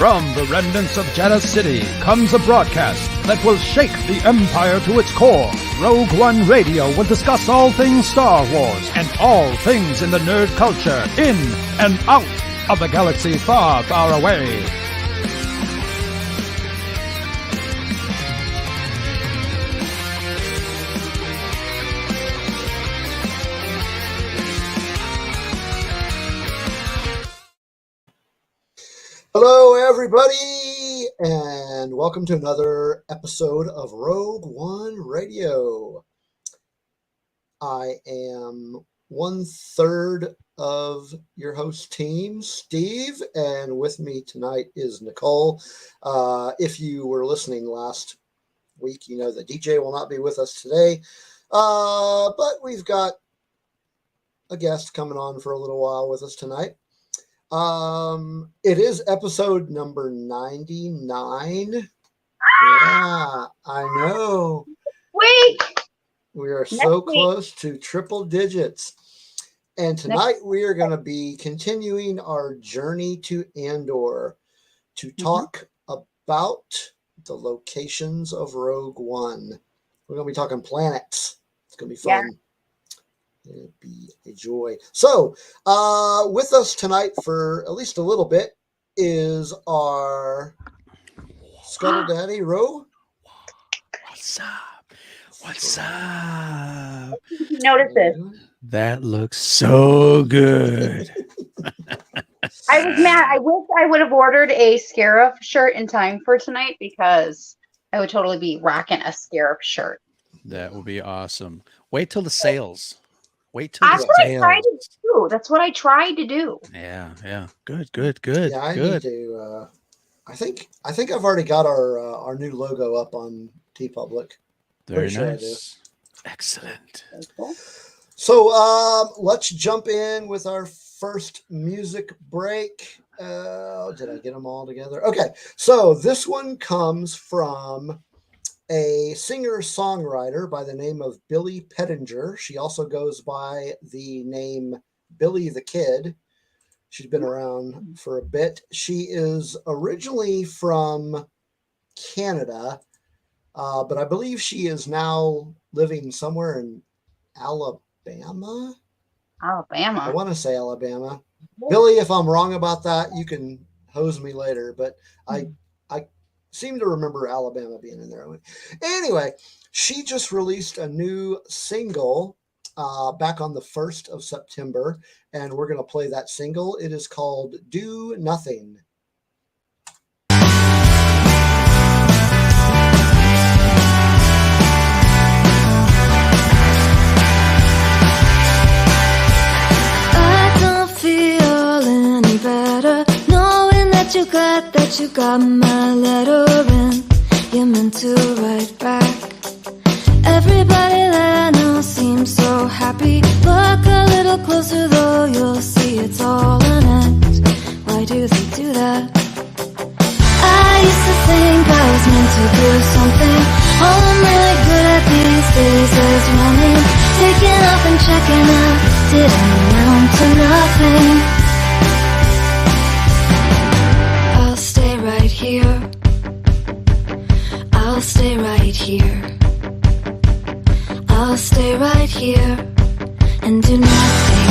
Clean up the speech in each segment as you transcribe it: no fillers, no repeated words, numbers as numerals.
From the remnants of Janus City comes a broadcast that will shake the Empire to its core. Rogue One Radio will discuss all things Star Wars and all things in the nerd culture, in and out of the galaxy far, far away. Hello, everybody, and welcome to another episode of Rogue One Radio. I am 1/3 of your host team, Steve, and with me tonight is Nicole. If you were listening last week, you know that DJ will not be with us today, but we've got a guest coming on for a little while with us tonight. It is episode number 99. Yeah, I know. Wait! We are so close to triple digits. And tonight we are going to be continuing our journey to Andor to talk about the locations of Rogue One. We're going to be talking planets. It's going to be fun. Yeah. It'd be a joy. So, with us tonight for at least a little bit is our Scuttle Daddy, Ro. What's up? What's up? Notice this. That looks so good. I was mad. I wish I would have ordered a Scarif shirt in time for tonight because I would totally be rocking a Scarif shirt. That would be awesome. Wait till the sales. Wait till That's the what sales. I tried to do. That's what I tried to do. Yeah. Good. Yeah, I need to. I think I've already got our new logo up on TeePublic. Very sure nice. Excellent. Cool. So let's jump in with our first music break. Did I get them all together? Okay, so this one comes from a singer-songwriter by the name of Billy Pettinger. She also goes by the name Billy the Kid. She's been around for a bit. She is originally from Canada, but I believe she is now living somewhere in Alabama. I want to say Alabama. Billy, if I'm wrong about that, you can hose me later, but I seem to remember Alabama being in there. Anyway, she just released a new single back on the 1st of September, and we're going to play that single. It is called Do Nothing. I don't feel any better knowing that you got my letter and you're meant to write back. Everybody that I know seems so happy. Look a little closer though, you'll see it's all an act. Why do they do that? I used to think I was meant to do something. All I'm really good at these days is running, taking off and checking out. Didn't amount to nothing. I'll stay right here. I'll stay right here. I'll stay right here and do nothing.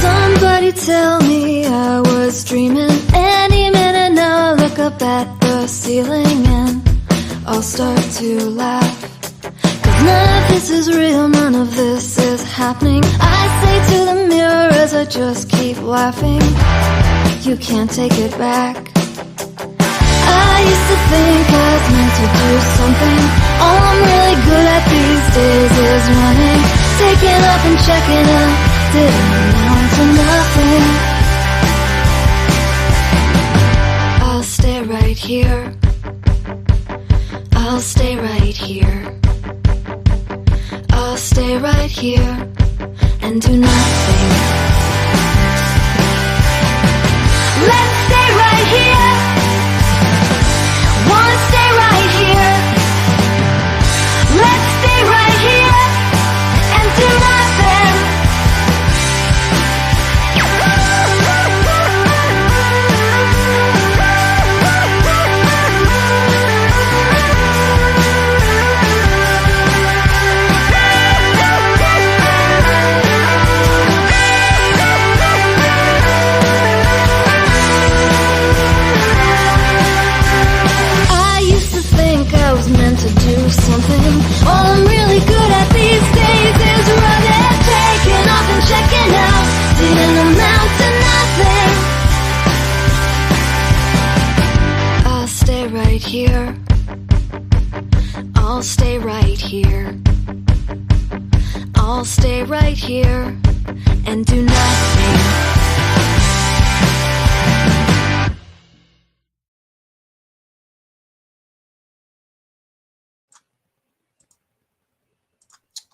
Somebody tell me I was dreaming. Any minute now I look up at the ceiling and I'll start to laugh. None of this is real, none of this is happening. I say to the mirror as I just keep laughing, you can't take it back. I used to think I was meant to do something. All I'm really good at these days is running, taking off and checking out. Didn't amount to nothing. I'll stay right here. I'll stay right here. I'll stay right here and do nothing. Let's stay right here. Wanna stay right here. here. I'll stay right here. I'll stay right here and do nothing.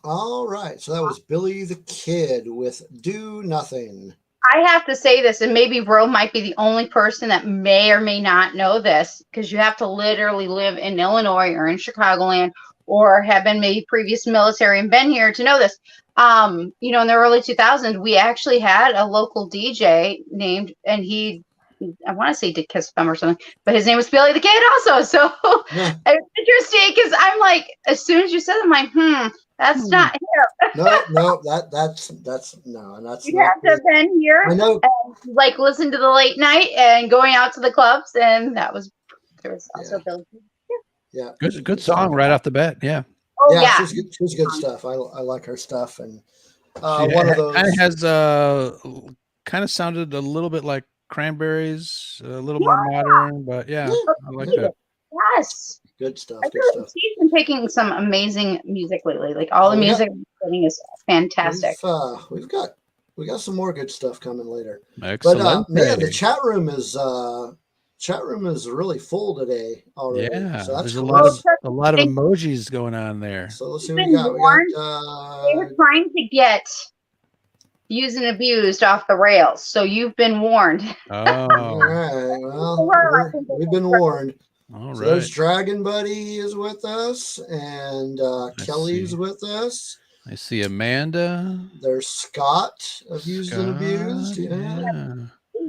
All right. So that was Billy the Kid with Do Nothing. I have to say this, and maybe Ro might be the only person that may or may not know this, because you have to literally live in Illinois or in Chicagoland or have been maybe previous military and been here to know this. In the early 2000s, we actually had a local DJ named, and I want to say did Kiss FM or something, but his name was Billy the Kid also. So Yeah. it's interesting because I'm like, as soon as you said it, I'm like, that's not him. No, that's no, and that's You have to have been here. I know. And, like, listen to the late night and going out to the clubs, and there was also Billy. Yeah. Good song right off the bat. Yeah. Oh yeah. She's good stuff. I like her stuff, and She one of those kind of has kind of sounded a little bit like Cranberries, a little more modern, but yeah, I like that. Yes. good stuff. I Good feel stuff. like Steve's been picking some amazing music lately. Like all the music he's putting is fantastic. We got some more good stuff coming later. Excellent. But man, the chat room is really full today already. Yeah, so that's there's cool. a lot of emojis going on there. So let's see what we got. They were trying to get used and abused off the rails, so you've been warned. Oh, all right. Well, we've been warned. all So right. there's Dragon Buddy is with us, and Kelly's see. with us. I see Amanda. There's Scott of Used and Abused. Scott, Yeah.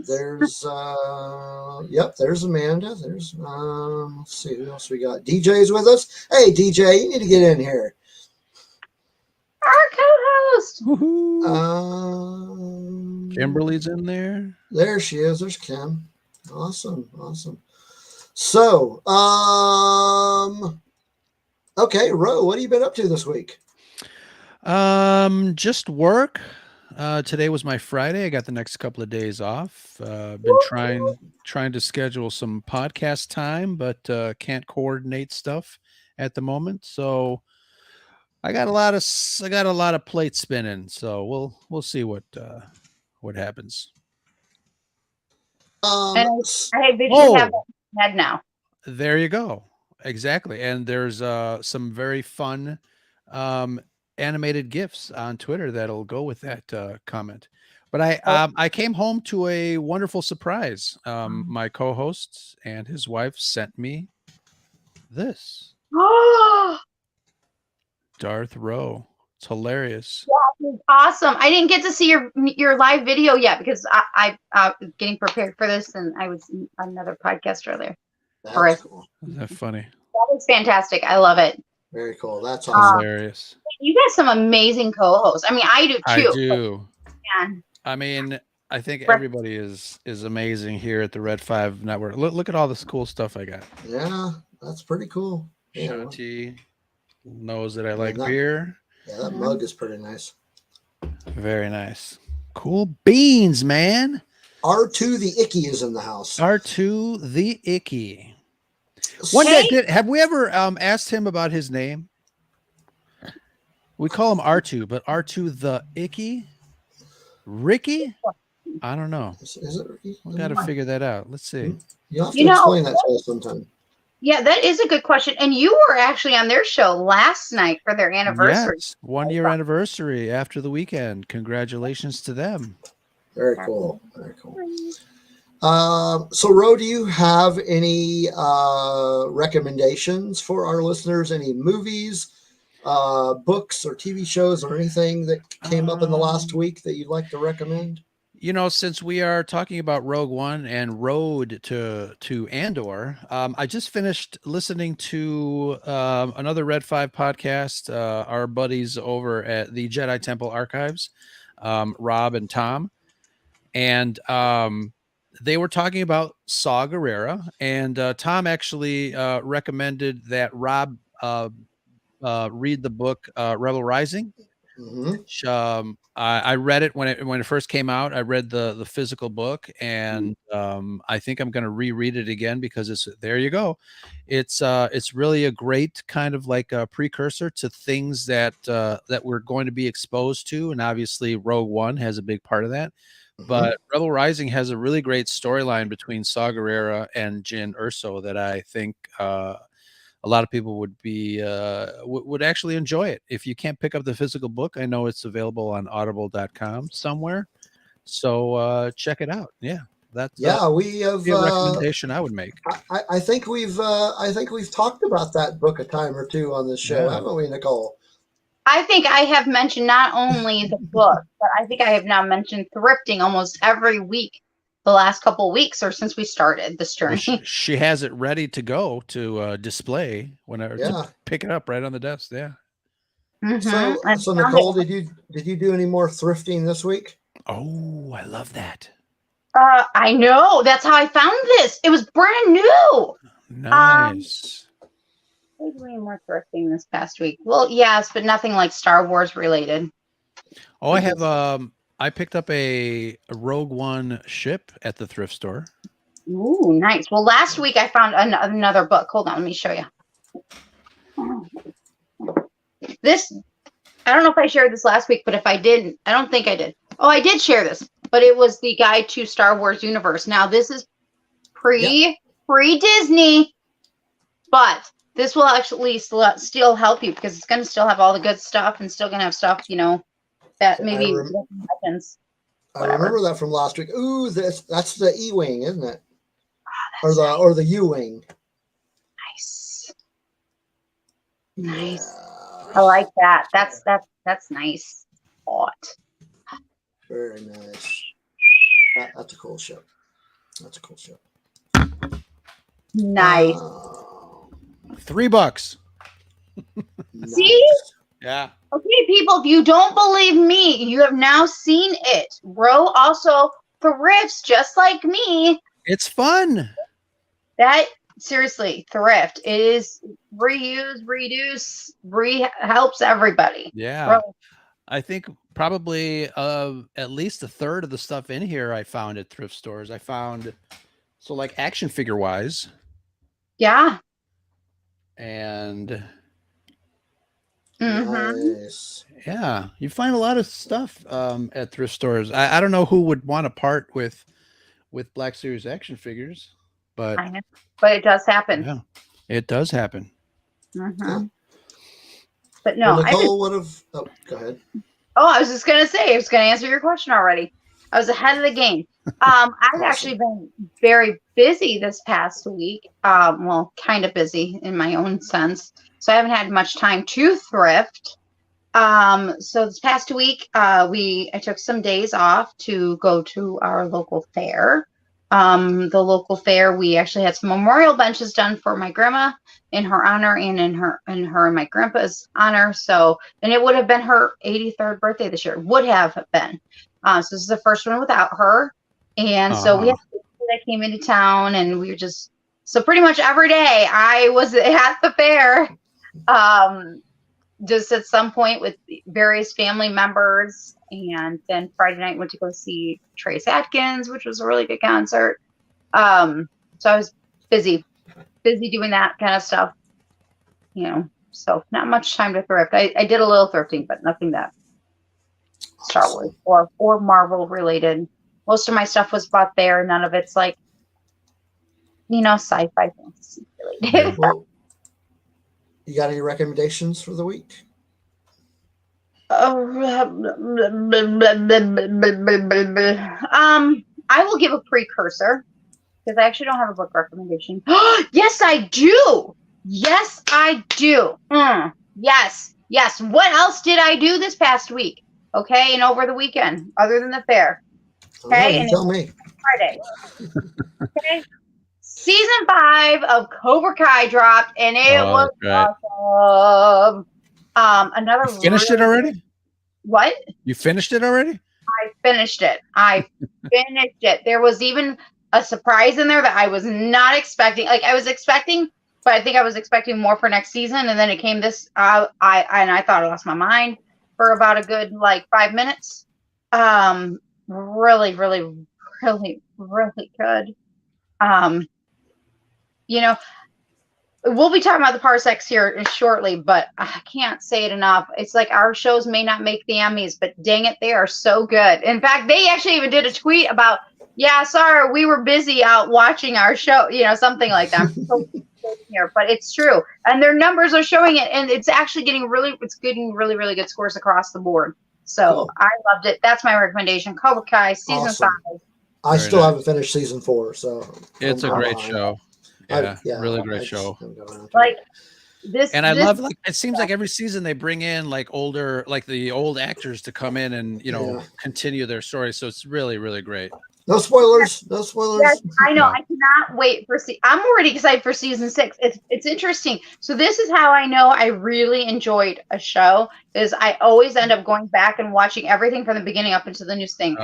There's there's Amanda. There's let's see who else we got. DJ's with us. Hey DJ, you need to get in here. Our co-host. Woohoo. Kimberly's in there. There she is. There's Kim. Awesome. So, okay, Ro, what have you been up to this week? Just work. Today was my Friday. I got the next couple of days off. Been trying to schedule some podcast time, but can't coordinate stuff at the moment. So I got a lot of plates spinning. So we'll see what happens. And I visually have it in my head now. There you go. Exactly. And there's some very fun animated GIFs on Twitter that'll go with that comment. But I came home to a wonderful surprise. My co-host and his wife sent me this. Darth Rowe. It's hilarious. Yeah, it's awesome. I didn't get to see your live video yet because I was getting prepared for this, and I was in another podcast earlier. That's cool. Isn't that funny? That is fantastic. I love it. Very cool. That's awesome. Hilarious. You got some amazing co-hosts. I mean, I do too. I do. Man. I mean, I think everybody is amazing here at the Red 5 Network. Look at all this cool stuff I got. Yeah, that's pretty cool. Yeah. Shanti knows that I like beer. Yeah, that mug is pretty nice. Very nice. Cool beans, man. R2 the Icky is in the house. R2 the Icky. One day, have we ever asked him about his name? We call him R2, but R2 the Icky? Ricky? I don't know. Is it Ricky? We got to figure that out. Let's see. You'll have to explain that to us sometime. Yeah, that is a good question. And you were actually on their show last night for their anniversary. Yes, 1 year anniversary after the weekend. Congratulations to them. Very cool. Very cool. So, Ro, do you have any recommendations for our listeners? Any movies, books, or TV shows, or anything that came up in the last week that you'd like to recommend? You know, since we are talking about Rogue One and Road to Andor, I just finished listening to another Red 5 podcast, our buddies over at the Jedi Temple Archives, Rob and Tom. And they were talking about Saw Gerrera, and Tom actually recommended that Rob read the book Rebel Rising. which, I read it when it first came out. I read the physical book, and I think I'm going to reread it again because there you go. It's really a great kind of like a precursor to things that we're going to be exposed to, and obviously Rogue One has a big part of that. But Rebel Rising has a really great storyline between Saw Gerrera and Jyn Erso that I think a lot of people would actually enjoy it. If you can't pick up the physical book, I know it's available on audible.com somewhere. So check it out. Yeah. That's we have a recommendation I would make. I think we've talked about that book a time or two on this show, haven't we, Nicole? I think I have mentioned not only the book, but I think I have now mentioned thrifting almost every week the last couple of weeks or since we started this journey. Well, she has it ready to go to display whenever to pick it up right on the desk. Yeah. So Nicole, did you do any more thrifting this week? Oh, I love that. I know. That's how I found this. It was brand new. Nice. I did any more thrifting this past week. Well, yes, but nothing like Star Wars related. Oh, I have I picked up a Rogue One ship at the thrift store. Ooh, nice. Well, last week I found another book. Hold on, let me show you. This, I don't know if I shared this last week, but if I didn't, I don't think I did. Oh, I did share this, but it was the Guide to Star Wars Universe. Now, this is pre-Disney, but this will actually still help you because it's going to still have all the good stuff and still going to have stuff, that maybe happens. I remember that from last week. Ooh, that's the E-wing, isn't it? Or the U-wing. Nice. Nice. I like that. That's nice. Thought. Very nice. That's a cool show. Nice. $3. See? Yeah. Okay, people, if you don't believe me, you have now seen it. Ro also thrifts just like me. It's fun. That seriously, thrift. It is reuse, reduce, helps everybody. Yeah. Ro. I think probably at least a third of the stuff in here I found at thrift stores. I found so like action figure wise. Yeah. And nice. Yeah, you find a lot of stuff at thrift stores. I don't know who would want to part with Black Series action figures, but I know. But it does happen. Yeah, it does happen. Yeah. But no, well, Nicole would have. Oh, go ahead. Oh, I was just gonna say, I was gonna answer your question already. I was ahead of the game. I've actually been very busy this past week. Well, kind of busy in my own sense. So I haven't had much time to thrift. So this past week, I took some days off to go to our local fair. The local fair, we actually had some memorial benches done for my grandma in her honor and in her and my grandpa's honor. So, and it would have been her 83rd birthday this year. Would have been. So this is the first one without her. And so we had people that came into town, and we were so pretty much every day I was at the fair. Just at some point with various family members, and then Friday night went to go see Trace Atkins, which was a really good concert. So I was busy doing that kind of stuff, so not much time to thrift. I did a little thrifting, but nothing that Star Wars or Marvel related. Most of my stuff was bought there. None of it's like, sci-fi fantasy related. Well, you got any recommendations for the week? I will give a precursor because I actually don't have a book recommendation. Yes, I do. Yes. What else did I do this past week? Okay, and over the weekend, other than the fair. Okay, and tell me. Friday. Okay. Season 5 of Cobra Kai dropped, and it was awesome. You finished it already? What? You finished it already? I finished it. There was even a surprise in there that I was not expecting. Like I was expecting, but I think I was expecting more for next season, and then it came this. I thought I lost my mind. for about a good like 5 minutes. Really, really, really, really good. You know, we'll be talking about the Parsecs here shortly, but I can't say it enough. It's like our shows may not make the Emmys, but dang it, they are so good. In fact, they actually even did a tweet about, yeah, sorry, we were busy out watching our show, you know, something like that. Here, but it's true, and their numbers are showing it, and it's actually getting really really good scores across the board. So Cool. I loved it. That's my recommendation. Cobra Kai season Awesome. 5. I still haven't finished season 4, so It's a great show. Yeah, really great show. Like this, and I love, like, it seems like every season they bring in like older, like the old actors to come in and continue their story. So it's really, really great. No spoilers. No spoilers. Yes, I know. I cannot wait for I'm already excited for season 6. It's interesting. So this is how I know I really enjoyed a show, is I always end up going back and watching everything from the beginning up into the new thing.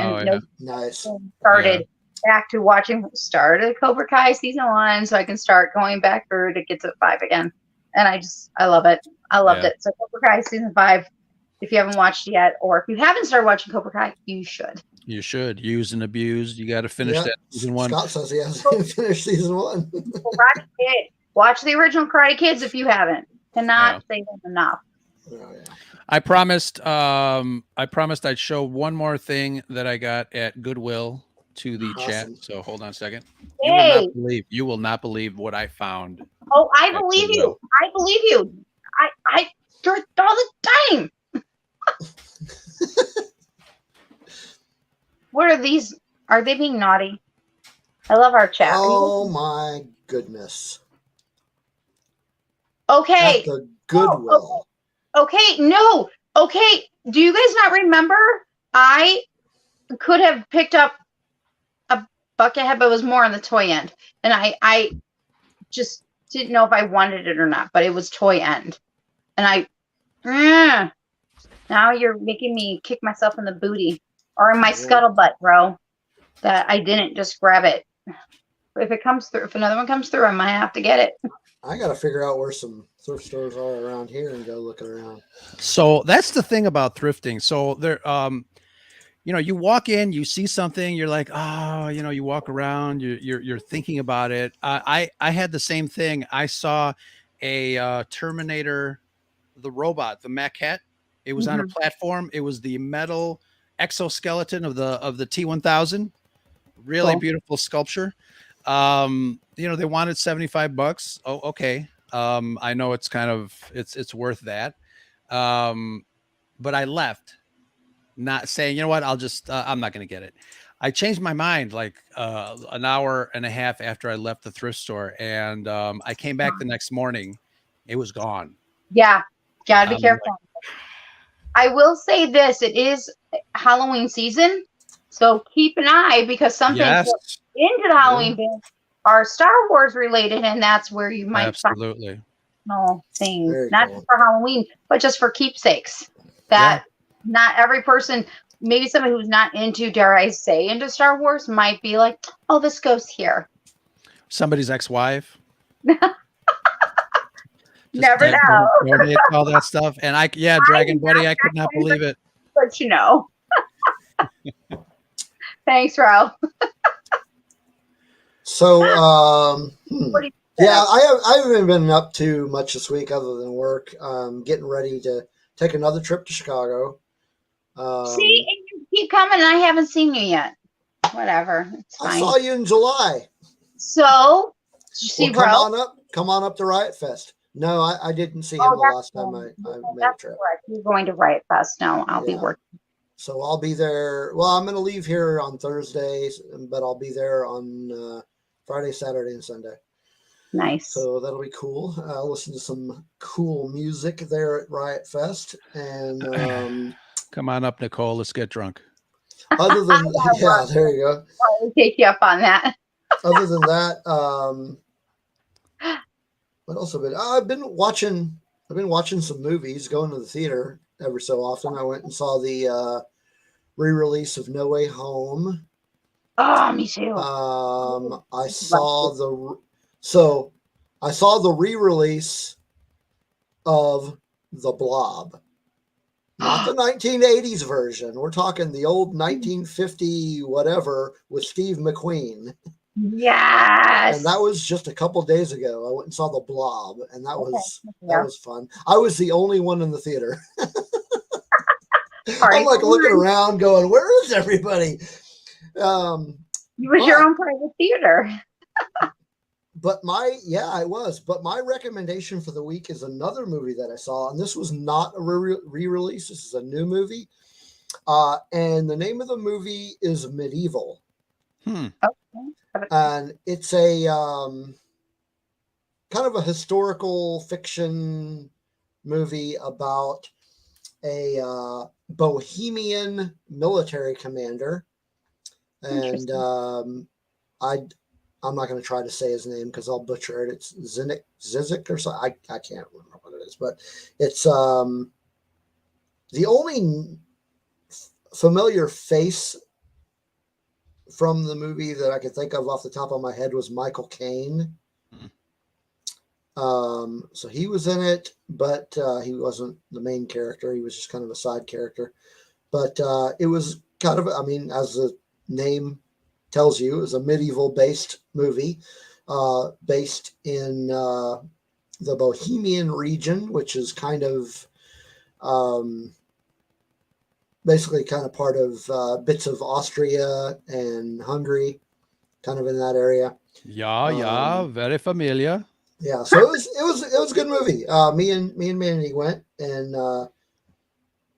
Nice. Started back to started Cobra Kai season 1, so I can start going back through to get to 5 again. And I love it. I loved it. So Cobra Kai season 5, if you haven't watched yet, or if you haven't started watching Cobra Kai, you should. You should. Use and abuse. You got to finish that season 1. Scott says he hasn't finished season 1. Karate Kid. Watch the original Karate Kids if you haven't. Cannot say them enough. Oh, yeah. I promised I'd show one more thing that I got at Goodwill to the chat. So hold on a second. You will not believe what I found. Oh, I believe you. I believe you. I do it all the time. What are these? Are they being naughty? I love our chat. Oh my goodness. Okay. At the Goodwill. Okay. No. Okay. Do you guys not remember? I could have picked up a bucket head, but it was more on the toy end. And I just didn't know if I wanted it or not, but it was toy end. And now you're making me kick myself in the booty. Or in my scuttlebutt, bro, that I didn't just grab it. If it comes through, if another one comes through, I might have to get it. I got to figure out where some thrift stores are around here and go looking around. So that's the thing about thrifting. So there, you walk in, you see something, you're like, you walk around, you're thinking about it. I had the same thing. I saw a Terminator, the robot, the maquette. It was on a platform. It was the metal exoskeleton of the T-1000. Really beautiful sculpture. They wanted $75. Oh, okay. I know it's kind of it's worth that. But I left, not saying, you know what, I'll just I'm not going to get it. I changed my mind like an hour and a half after I left the thrift store, and I came back the next morning. It was gone. Yeah, gotta be careful. I will say this: it is Halloween season, so keep an eye, because some things into the Halloween bin are Star Wars related, and that's where you might find small things, not just for Halloween, but just for keepsakes. That not every person, maybe somebody who's not into, dare I say, into Star Wars, might be like, "Oh, this goes here." Somebody's ex-wife. Never know. All that stuff, and Dragon Buddy, I could not believe it. But thanks, Ro. So, I haven't been up to much this week other than work. Getting ready to take another trip to Chicago. See, and you keep coming, and I haven't seen you yet. Whatever, it's fine. I saw you in July. So, did you see Ro? Come on up to Riot Fest. No, I didn't see him the last time I made a trip. Correct. You're going to Riot Fest. No, I'll be working. So I'll be there. Well, I'm going to leave here on Thursdays, but I'll be there on Friday, Saturday, and Sunday. Nice. So that'll be cool. I'll listen to some cool music there at Riot Fest. And come on up, Nicole. Let's get drunk. Other than there you go. I'll take you up on that. Other than that, what else have I've been watching some movies, going to the theater every so often. I went and saw the re-release of No Way Home. Oh, me too. I saw the re-release of The Blob. Not the 1980s version. We're talking the old 1950 whatever with Steve McQueen. Yes. And that was just a couple days ago. I went and saw The Blob, and that was Yeah. fun. I was the only one in the theater. Party I'm like for looking one. around, going, "Where is everybody?" It was your own private theater. But it was. But my recommendation for the week is another movie that I saw, and this was not a re-release. This is a new movie, and the name of the movie is Medieval. And it's a kind of a historical fiction movie about a Bohemian military commander, and I'm not going to try to say his name because I'll butcher it. It's Zizik or something. I can't remember what it is, but it's the only familiar face from the movie that I could think of off the top of my head was Michael Caine. So he was in it, but he wasn't the main character. He was just kind of a side character. But it was kind of, as the name tells you, it was a medieval-based movie based in the Bohemian region, which is kind of basically kind of part of bits of Austria and Hungary, kind of in that area. Yeah, very familiar. Yeah, so it was a good movie. Me and Mandy went, and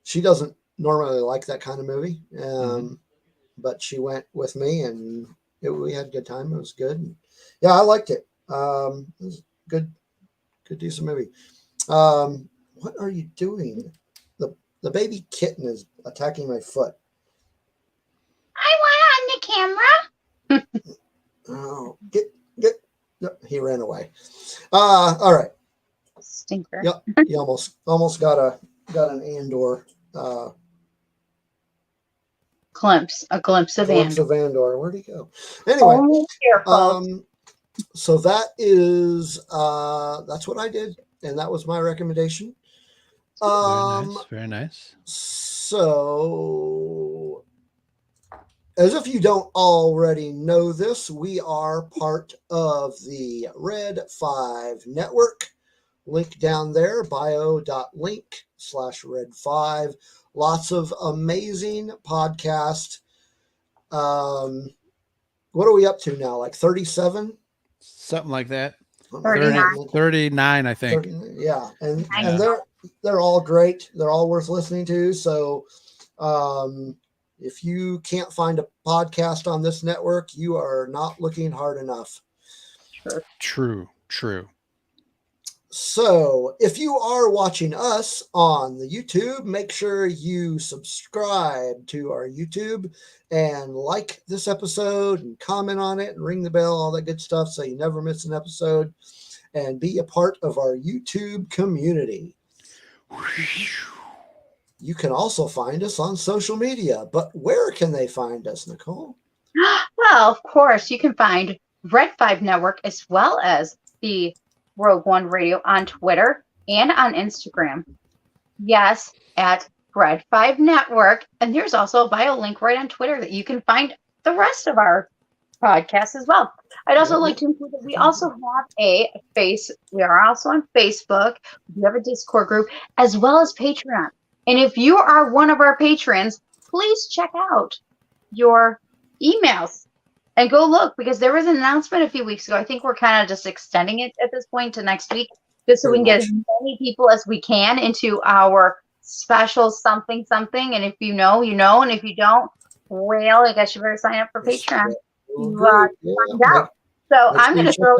she doesn't normally like that kind of movie, but she went with me, and we had a good time. It was good. Yeah, I liked it. It was good, decent movie. What are you doing? The baby kitten is attacking my foot. I want on the camera. Oh, get. No, he ran away. All right. Stinker. Yep. You almost got an Andor. A glimpse of Andor. Where'd he go? Anyway, careful. so that is that's what I did, and that was my recommendation. Very nice. So, as if you don't already know this, we are part of the Red 5 network. Link down there, bio.link/Red5. Lots of amazing podcasts. What are we up to now? Like 37? Something like that. 39, I think. 39, yeah. And they're all great. They're all worth listening to. So if you can't find a podcast on this network, you are not looking hard enough. True. So if you are watching us on the YouTube, make sure you subscribe to our YouTube and like this episode and comment on it and ring the bell, all that good stuff, so you never miss an episode, and be a part of our YouTube community. You can also find us on social media, but where can they find us, Nicole? Well, of course, you can find Red 5 Network as well as the Rogue One Radio on Twitter and on Instagram. Yes, at Red 5 Network. And there's also a bio link right on Twitter that you can find the rest of our podcasts as well. I'd also like to include that we also have we are also on Facebook. We have a Discord group as well as Patreon. And if you are one of our patrons, please check out your emails and go look, because there was an announcement a few weeks ago. I think we're kind of just extending it at this point to next week, just so we can get as many people as we can into our special something. And if you know, you know. And if you don't, well, I guess you better sign up for Patreon to find out. So I'm going to throw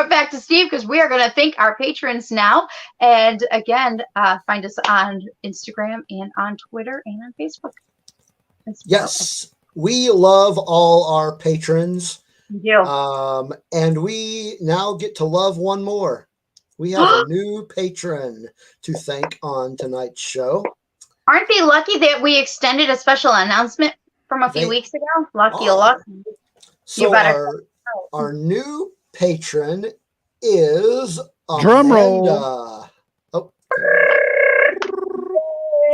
it back to Steve, because we are going to thank our patrons now. And again, find us on Instagram and on Twitter and on Facebook. Yes, we love all our patrons. We do. And we now get to love one more. We have a new patron to thank on tonight's show. Aren't they lucky that we extended a special announcement from a few weeks ago? Lucky. So our new patron is Amanda. Drum roll. Oh.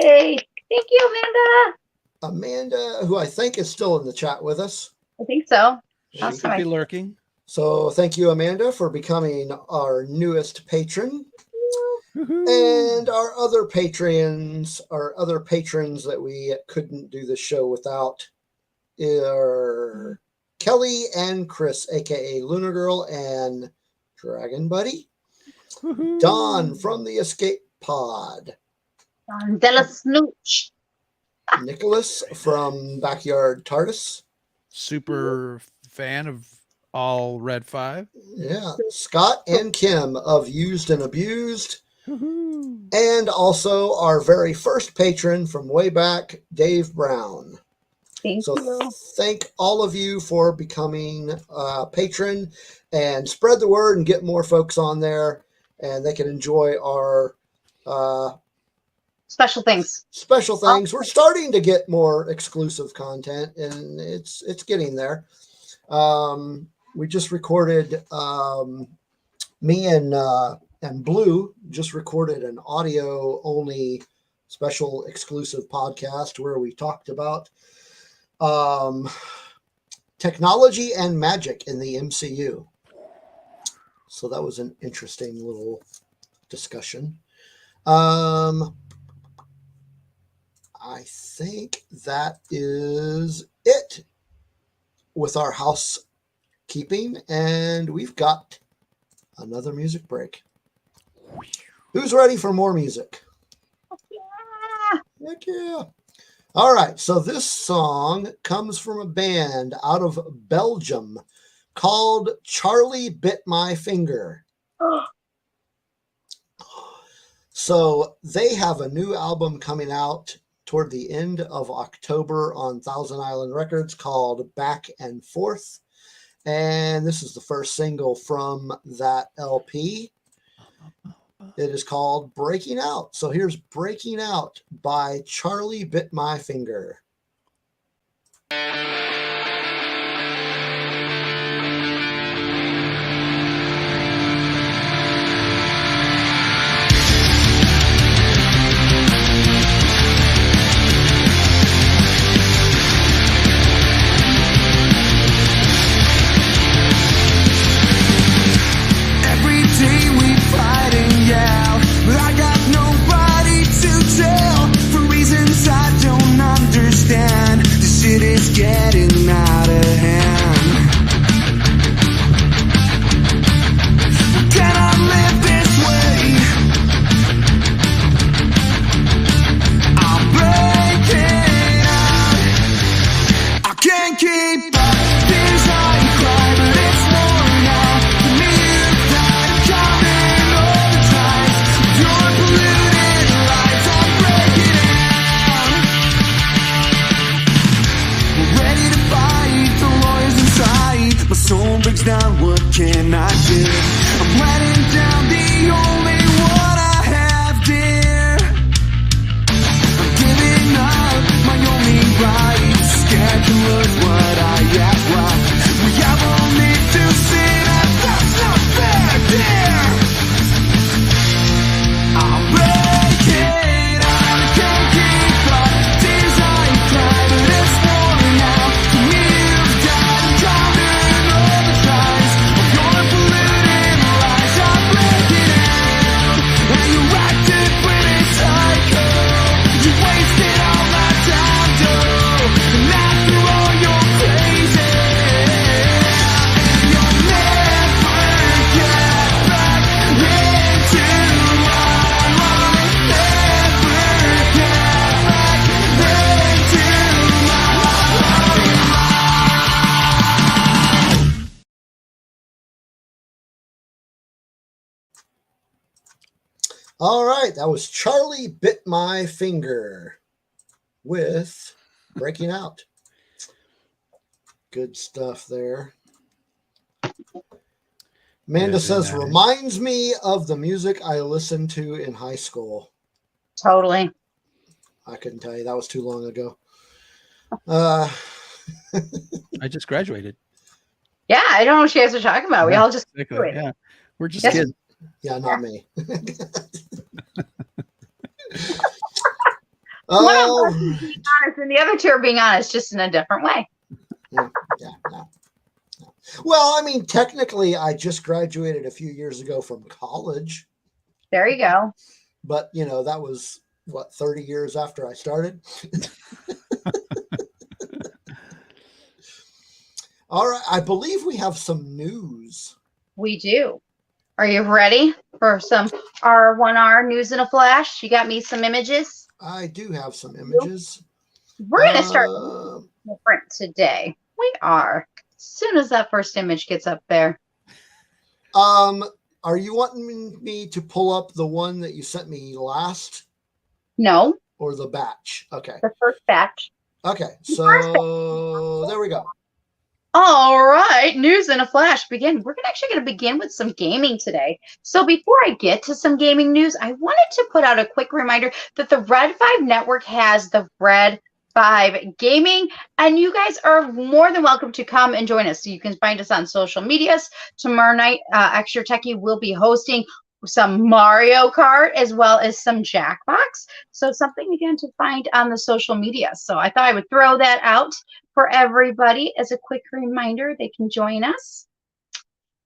Yay! Thank you, Amanda. Amanda, who I think is still in the chat with us. I think so. She Last could time be I- lurking. So thank you, Amanda, for becoming our newest patron. Woohoo. And our other patrons that we couldn't do the show without are Kelly and Chris, aka Lunar Girl and Dragon Buddy. Woohoo. Don from the Escape Pod. Della Snooch. Nicholas from Backyard TARDIS. Super fan of all Red 5. Yeah. Scott and Kim of Used and Abused. Woohoo. And also our very first patron from way back, Dave Brown. Thank So you. thank all of you for becoming a patron, and spread the word and get more folks on there, and they can enjoy our Special things. special things. We're starting to get more exclusive content, and it's getting there. We just recorded me and Blue just recorded an audio only special exclusive podcast where we talked about technology and magic in the MCU. So that was an interesting little discussion. I think that is it with our housekeeping, and we've got another music break. Who's ready for more music? Yeah. Heck yeah. All right, so this song comes from a band out of Belgium called Charlie Bit My Finger. So they have a new album coming out toward the end of October on Thousand Island Records called Back and Forth. And this is the first single from that LP. It is called Breaking Out. So here's Breaking Out by Charlie Bit My Finger. Every day we fight and yell, but I got nobody to tell. For reasons I don't understand, this shit is getting out of hand. Can I live this way? I'm breaking out. I can't keep up. Tears I cry, but it's more now. For me, you've died. I'm counting all the times your polluted lies. I'm breaking out. We're ready to fight the lawyers inside. My soul breaks down. What can I do? I'm letting down the only one I have, dear. I'm giving up my only right. Scared to lose what I have lost. We have only to see that that's not fair, dear. I'm breaking out. I can't keep up. Tears I cry, but it's more now. For me, you've died. I'm counting all the times of your polluted lies. I'm breaking out. And you acted pretty psycho. You wasted all my time, though. And after all, you're crazy. And you'll never get back into my life. Never get back into my life. All right, that was Charlie Bit My Finger with Breaking Out. Good stuff there. Amanda Yeah, says, nice. reminds me of the music I listened to in high school. Totally. I couldn't tell you. That was too long ago. I just graduated. Yeah, I don't know what you guys are talking about. We Yeah, all just exactly. graduated. Yeah. We're just Yes. kids. Yeah, not me. One of Oh, us is being honest, and the other two are being honest, just in a different way. yeah, no. Well, I mean, technically, I just graduated a few years ago from college, There you go. but that was what 30 years after I started. All right, I believe we have some news. We do. Are you ready for some R1R news in a flash? You got me some images. I do have some images. We're going to start different today. We are. As soon as that first image gets up there. Are you wanting me to pull up the one that you sent me last? No. Or the batch? Okay. The first batch. Okay, so there we go. All right, news in a flash. We're actually going to begin with some gaming today. So before I get to some gaming news, I wanted to put out a quick reminder that the Red 5 Network has the Red 5 Gaming, and you guys are more than welcome to come and join us. So you can find us on social medias. Tomorrow night, Extra Techie will be hosting some Mario Kart as well as some Jackbox. So something again to find on the social media. So I thought I would throw that out for everybody as a quick reminder. They can join us.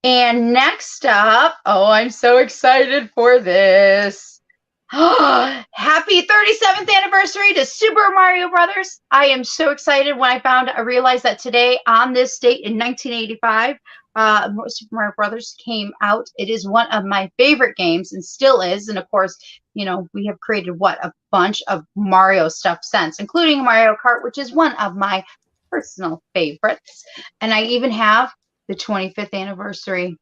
And next up, oh, I'm so excited for this. Happy 37th anniversary to Super Mario Brothers. I am so excited when I realized that today on this date in 1985, Super Mario Brothers came out. It is one of my favorite games and still is. And of course, we have created a bunch of Mario stuff since, including Mario Kart, which is one of my personal favorites. And I even have the 25th anniversary.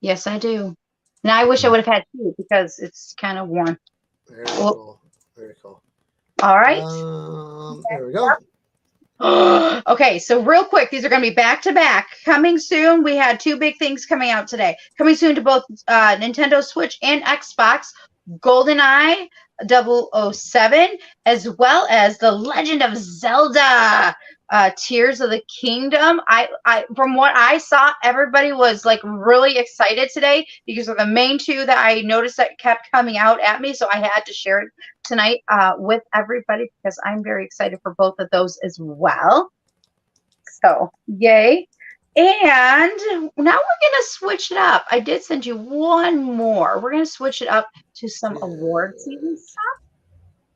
Yes, I do. And I wish I would have had two because it's kind of worn. Very cool. Very cool. All right. There we go. Okay, so real quick, these are going to be back to back. Coming soon, we had two big things coming out today. Coming soon to both Nintendo Switch and Xbox, GoldenEye 007, as well as The Legend of Zelda, Tears of the Kingdom. I from what I saw, everybody was like really excited today because of the main two that I noticed that kept coming out at me. So I had to share it tonight with everybody because I'm very excited for both of those as well. So yay. And now we're going to switch it up. I did send you one more. We're going to switch it up to some award season stuff.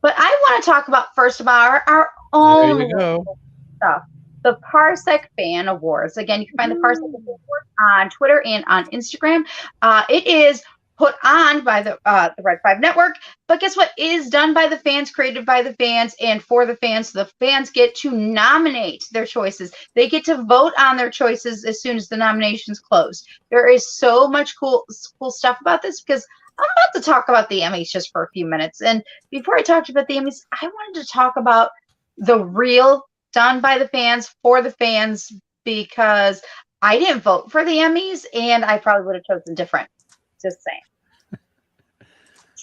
But I want to talk about first about our own There you go. stuff. The Parsec Fan Awards. Again, you can find the Parsec Awards on Twitter and on Instagram. It is put on by the Red 5 Network, but guess what? It is done by the fans, created by the fans, and for the fans. So the fans get to nominate their choices. They get to vote on their choices as soon as the nominations close. There is so much cool stuff about this because I'm about to talk about the Emmys just for a few minutes. And before I talked about the Emmys, I wanted to talk about the real done by the fans, for the fans, because I didn't vote for the Emmys and I probably would have chosen different. Just saying.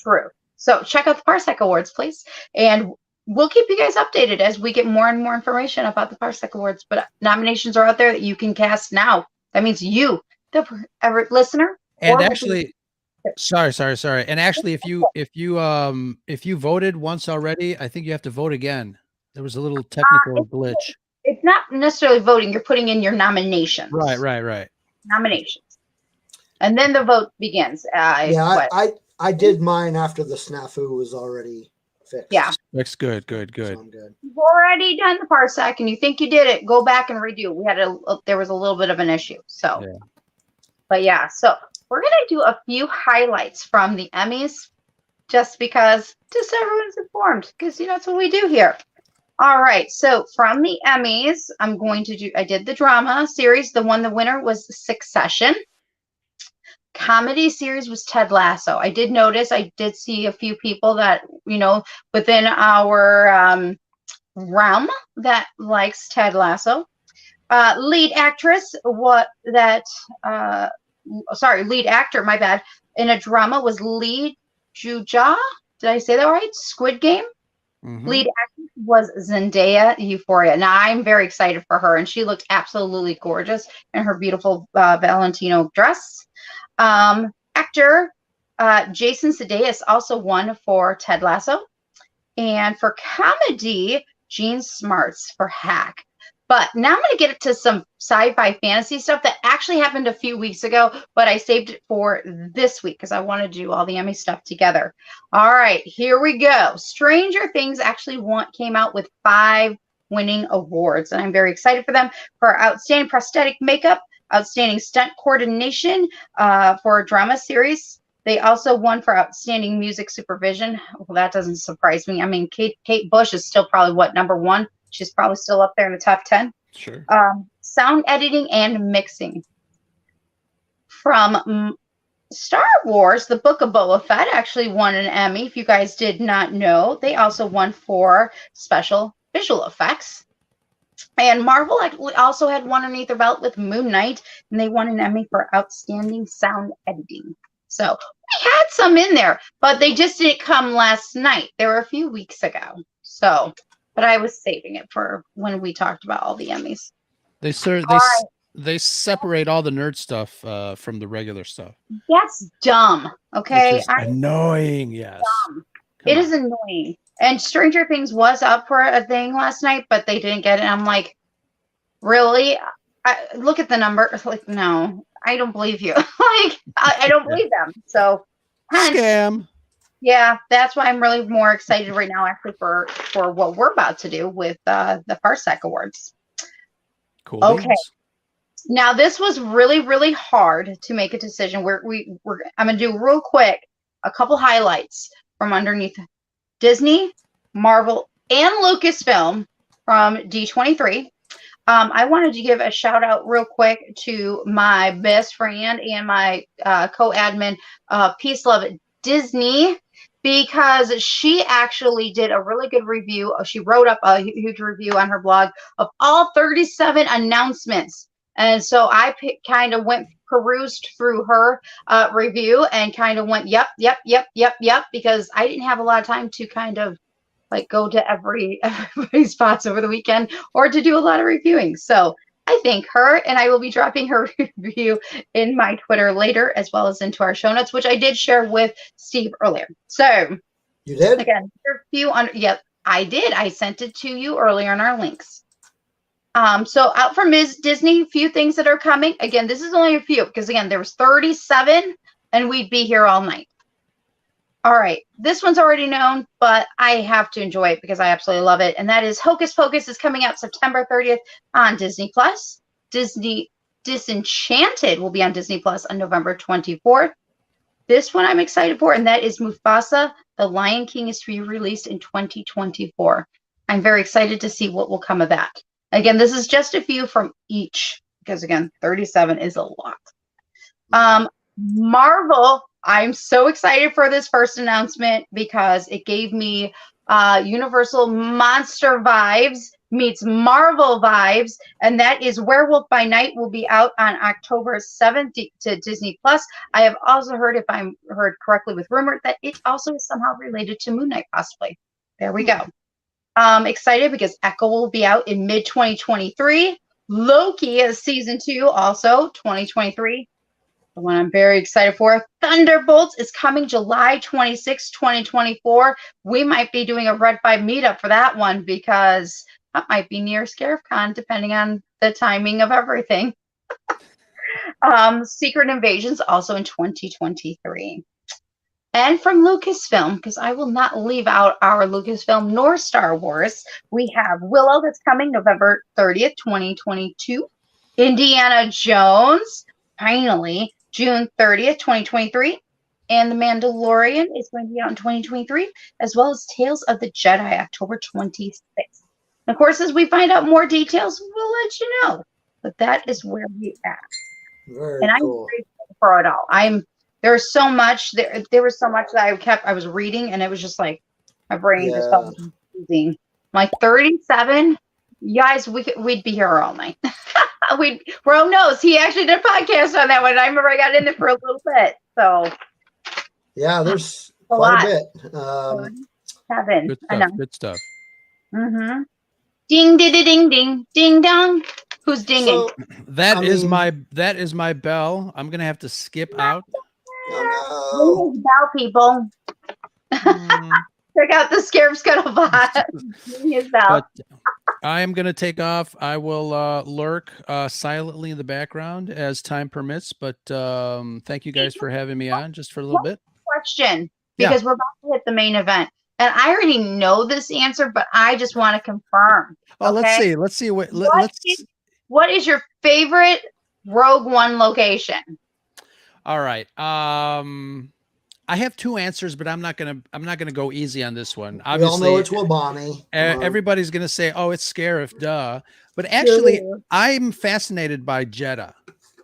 True. So check out the Parsec Awards, please. And we'll keep you guys updated as we get more and more information about the Parsec Awards. But nominations are out there that you can cast now. That means you, the listener. And actually, sorry. And actually, if you voted once already, I think you have to vote again. There was a little technical glitch. It's not necessarily voting. You're putting in your nominations. Right. Nominations. And then the vote begins. I did mine after the snafu was already fixed. Yeah. That's good. So I'm good. You've already done the Parsec and you think you did it, go back and redo. There was a little bit of an issue. So, yeah. But yeah, so we're going to do a few highlights from the Emmys just so everyone's informed because, that's what we do here. All right. So from the Emmys, I did the drama series. The winner was Succession. Comedy series was Ted Lasso. I did see a few people that, within our realm that likes Ted Lasso. Lead actor, my bad, in a drama was Lee Juja. Did I say that right? Squid Game. Mm-hmm. Lead actress was Zendaya, Euphoria. Now I'm very excited for her, and she looked absolutely gorgeous in her beautiful Valentino dress. Actor Jason Sudeikis also won for Ted Lasso. And for comedy, Gene Smarts for Hack. But now I'm going to get into some sci-fi fantasy stuff that actually happened a few weeks ago, but I saved it for this week because I want to do all the Emmy stuff together. All right, here we go. Stranger Things actually came out with 5 winning awards, and I'm very excited for them. For outstanding prosthetic makeup, outstanding stunt coordination for a drama series. They also won for outstanding music supervision. Well, that doesn't surprise me. I mean, Kate Bush is still probably #1. She's probably still up there in the top 10. Sure. Sound editing and mixing. From Star Wars, the Book of Boba Fett actually won an Emmy. If you guys did not know, they also won for special visual effects. And Marvel also had one underneath their belt with Moon Knight, and they won an Emmy for outstanding sound editing. So we had some in there, but they just didn't come last night. They were a few weeks ago. So, but I was saving it for when we talked about all the Emmys. They separate all the nerd stuff from the regular stuff. That's dumb. Okay. Which is annoying. Yes. It is annoying. And Stranger Things was up for a thing last night, but they didn't get it. I'm like, really? Look at the number. Like, no, I don't believe you. Like, I don't believe them. So, scam. Yeah, that's why I'm really more excited right now, actually, for what we're about to do with the Parsec Awards. Cool. Okay. Beans. Now, this was really, really hard to make a decision. I'm going to do real quick a couple highlights from underneath Disney, Marvel, and Lucasfilm from D23. I wanted to give a shout out real quick to my best friend and my co-admin, Peace Love Disney, because she actually did a really good review. She wrote up a huge review on her blog of all 37 announcements. And so I kind of perused through her review and kind of went, yep, because I didn't have a lot of time to kind of like go to everybody's spots over the weekend or to do a lot of reviewing. So I thank her, and I will be dropping her review in my Twitter later, as well as into our show notes, which I did share with Steve earlier. So you did? Again, yep, I did. I sent it to you earlier in our links. So out from Disney, few things that are coming. Again, this is only a few because again, there was 37 and we'd be here all night. All right. This one's already known, but I have to enjoy it because I absolutely love it. And that is Hocus Pocus is coming out September 30th on Disney Plus. Disney Disenchanted will be on Disney Plus on November 24th. This one I'm excited for, and that is Mufasa, The Lion King is to be released in 2024. I'm very excited to see what will come of that. Again, this is just a few from each because, again, 37 is a lot. Marvel, I'm so excited for this first announcement because it gave me Universal Monster vibes meets Marvel vibes, and that is Werewolf by Night will be out on October 7th to Disney Plus. I have also heard, if I'm heard correctly with rumor, that it also is somehow related to Moon Knight, possibly. There we go. Excited because Echo will be out in mid-2023. Loki is season 2, also 2023. The one I'm very excited for. Thunderbolts is coming July 26, 2024. We might be doing a Red 5 meetup for that one because that might be near Scarif Con, depending on the timing of everything. Secret Invasions also in 2023. And from Lucasfilm, because I will not leave out our Lucasfilm nor Star Wars, we have Willow that's coming November 30th, 2022. Indiana Jones, finally, June 30th, 2023. And The Mandalorian is going to be out in 2023, as well as Tales of the Jedi, October 26th. And of course, as we find out more details, we'll let you know. But that is where we are. Very cool. I'm grateful for it all. There's so much. There was so much that I was reading, and it was just like my brain just felt confusing. Like 37, you guys, we'd be here all night. Bro knows he actually did a podcast on that one. I remember I got in there for a little bit. So yeah, there's quite a bit. Seven. Good stuff. Mm-hmm. Ding ding ding ding ding dong. Who's dinging? So, that is my bell. I'm gonna have to skip out. Oh, no. Bell people. Check out the Scarif Scuttlebutt. But I am going to take off. I will lurk silently in the background as time permits. But thank you guys for having me on just for a little bit. Question, because we're about to hit the main event. And I already know this answer, but I just want to confirm. Oh, okay? let's see. What is your favorite Rogue One location? All right. I have two answers, but I'm not gonna go easy on this one. Obviously, we all know it's Wabani. Everybody's gonna say, "Oh, it's Scarif, duh." But actually, I'm fascinated by Jeddah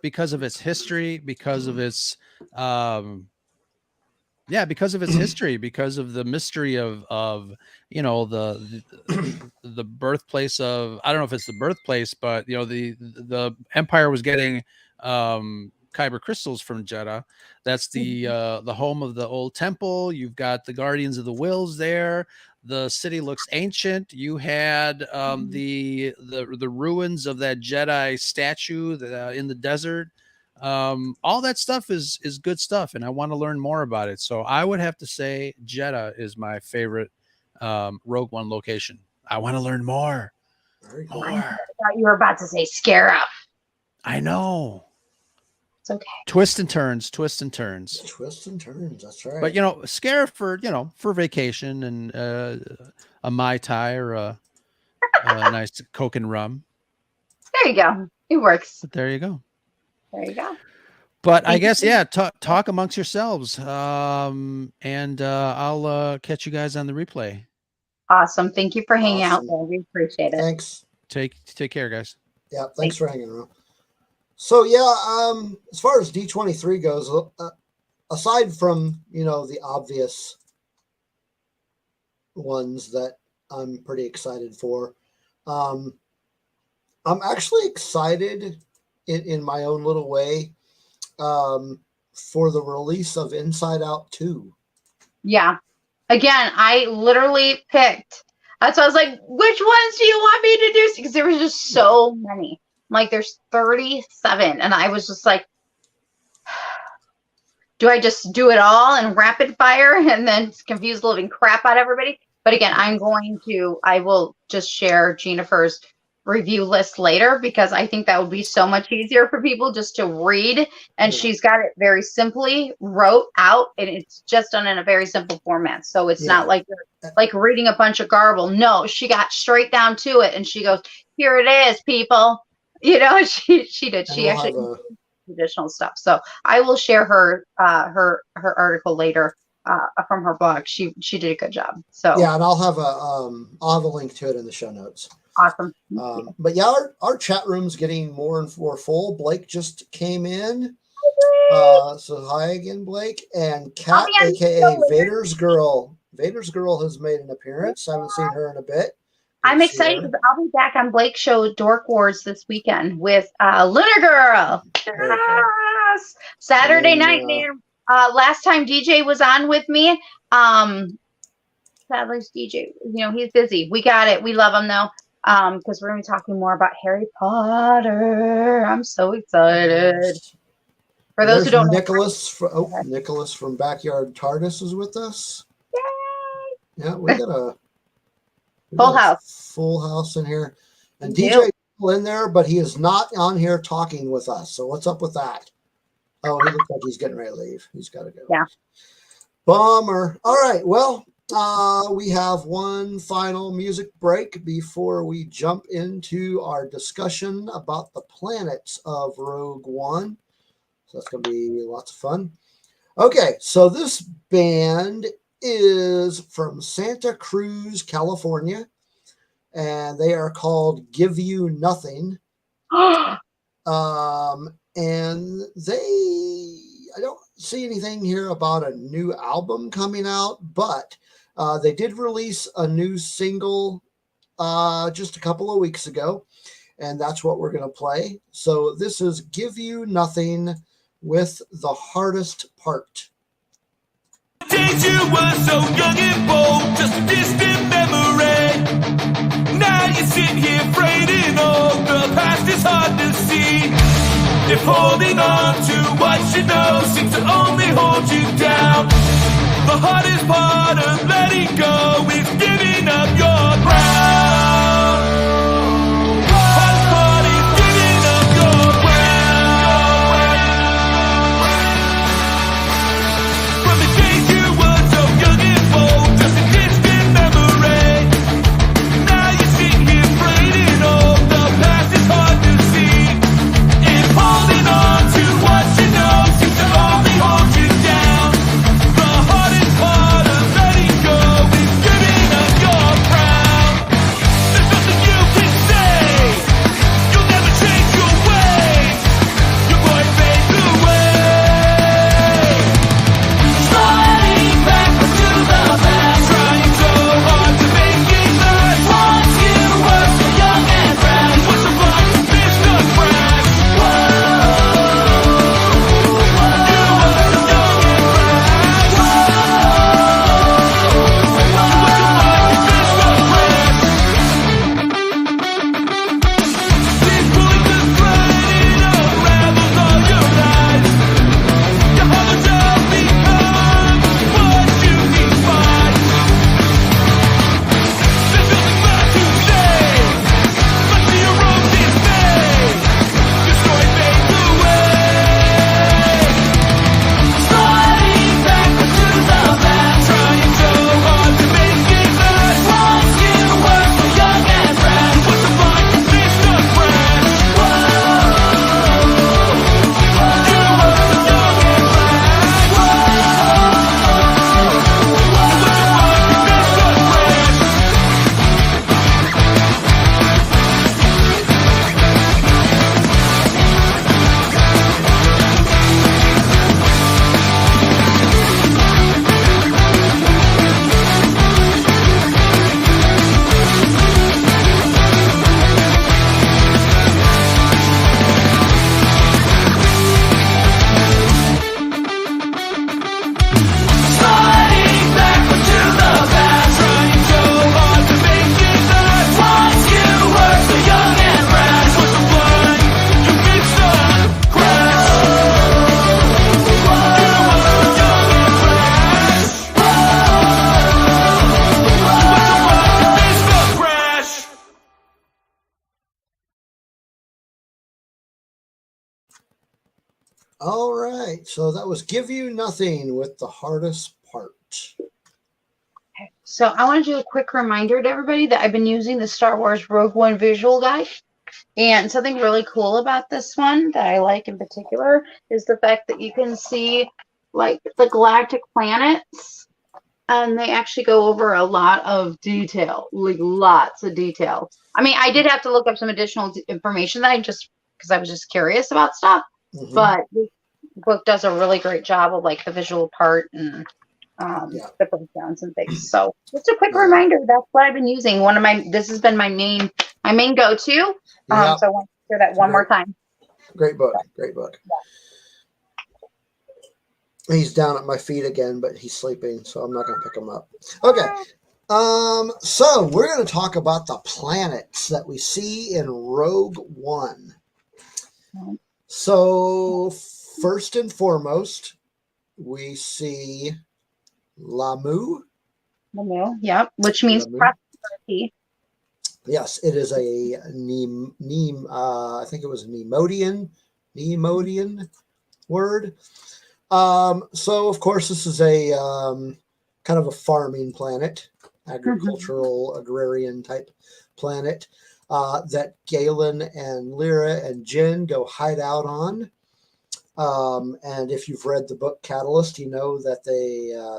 because of its history, because of its because of its history, because of the mystery of you know the birthplace of, I don't know if it's the birthplace, but you know the Empire was getting kyber crystals from Jeddah. That's the home of the old temple. You've got the Guardians of the Wills there. The city looks ancient. You had the ruins of that Jedi statue in the desert. All that stuff is good stuff, and I want to learn more about it. So I would have to say Jeddah is my favorite Rogue One location. I want to learn more. Very cool. I thought you were about to say Scarif. I know. It's okay. Twists and turns. Twists and turns. That's right. But Scarif for vacation and a Mai Tai or a nice Coke and rum. There you go. It works. But there you go. There you go. But I guess talk amongst yourselves, and I'll catch you guys on the replay. Awesome. Thank you for hanging out. We appreciate it. Thanks. Take care, guys. Yeah, thanks for hanging around. So as far as D23 goes, aside from the obvious ones that I'm pretty excited for, I'm actually excited in my own little way for the release of Inside Out 2. Yeah. Again, I literally picked. So I was like, which ones do you want me to do? Because there was just so many. Like, there's 37. And I was just like, do I just do it all in rapid fire and then confuse the living crap out of everybody? But again, I will just share Jennifer's review list later, because I think that would be so much easier for people just to read. And she's got it very simply wrote out, and it's just done in a very simple format. So it's not like you're like reading a bunch of garble. No, she got straight down to it, and she goes, here it is, people. She did. She actually additional stuff. So I will share her article later from her blog. She did a good job. So and I'll have a link to it in the show notes. Awesome. But our chat room's getting more and more full. Blake just came in. So hi again, Blake. And Kat, aka Vader's Girl. Vader's Girl has made an appearance. I haven't seen her in a bit. I'm excited because I'll be back on Blake's show Dork Wars this weekend with Lunar Girl. Yes. Saturday night, man. Last time DJ was on with me. Sadly, DJ, he's busy. We got it. We love him though. Because we're going to be talking more about Harry Potter. I'm so excited. For those who don't know, Nicholas from Backyard TARDIS is with us. Yay! Yeah, we got a full house in here. And DJ is still in there, but he is not on here talking with us. So what's up with that? Oh, he looks like he's getting ready to leave. He's got to go. Yeah. Bummer. All right. Well, we have one final music break before we jump into our discussion about the planets of Rogue One. So that's going to be lots of fun. Okay, so this band is from Santa Cruz, California, and they are called Give You Nothing. And I don't see anything here about a new album coming out, but they did release a new single just a couple of weeks ago, and that's what we're going to play. So this is Give You Nothing with The Hardest Part. Days you were so young and bold, just a distant memory. Now you sit here fading old, the past is hard to see. If holding on to what you know seems to only hold you down, the hardest part of of letting go is giving up your ground. Hardest part is giving up your ground. From the days you were so young and bold, just a distant memory. Now you sit here braiding old. The past is hard to see. If holding on to what you know seems to only hold you down, the hardest part of letting go is giving up your crown. There's nothing you can say. You'll never change your ways. Your voice fades away. Sliding backward to the past, trying so hard to make it last. Once you were so young and fresh, what's the point to miss the crash? Whoa, you were so young and fresh. Whoa, what's the point to miss the crash? Keep pulling the thread, it unravels all your lies. Your hollow shell becomes what you despise. There's nothing left to say, but to your own dismay, your story fades away. Sliding backward to the past, trying so hard to make it last. Once you were so young and fresh, what's the point to miss the crash? Whoa, you were so young and fresh. Whoa, sliding backward to the past, trying so hard to make it last. Once you were so young and fresh, what's the point? You missed the crash. You were so young and fresh. What's the point to miss the crash? All right. So that was Give You Nothing with the hardest part. So I want to do a quick reminder to everybody that I've been using the Star Wars Rogue One visual guide. And something really cool about this one that I like in particular is the fact that you can see like the galactic planets, and they actually go over a lot of detail, like lots of detail. I mean, I did have to look up some additional information that because I was just curious about stuff. Mhm. But this book does a really great job of like the visual part and Yeah. the breakdowns and things. So just a quick Yeah. reminder, that's what I've been using. This has been my main go-to. Yeah. So I want to share that one more time. Great book. Great book. He's down at my feet again, but he's sleeping, so I'm not going to pick him up. Okay. So we're going to talk about the planets that we see in Rogue One. So first and foremost, we see Lamu. Yep, which means Lamu. prosperity. Yes, it is a I think it was a Neimoidian word. So of course this is a kind of a farming planet, agricultural, agrarian type planet that Galen and Lyra and Jin go hide out on. And if you've read the book Catalyst, you know that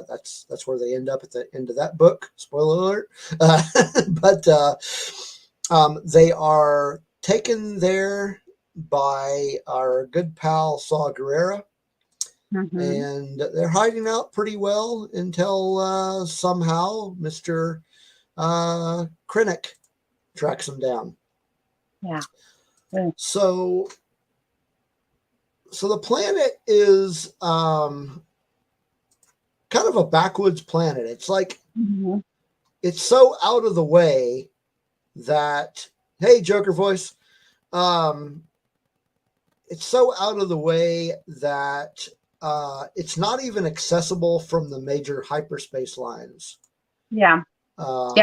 that's where they end up at the end of that book. Spoiler alert. But they are taken there by our good pal Saw Gerrera. And they're hiding out pretty well until somehow Mr. Krennic tracks them down. Yeah. So the planet is kind of a backwoods planet. It's like it's so out of the way that, hey, Joker voice. It's so out of the way that it's not even accessible from the major hyperspace lines. Yeah. Um,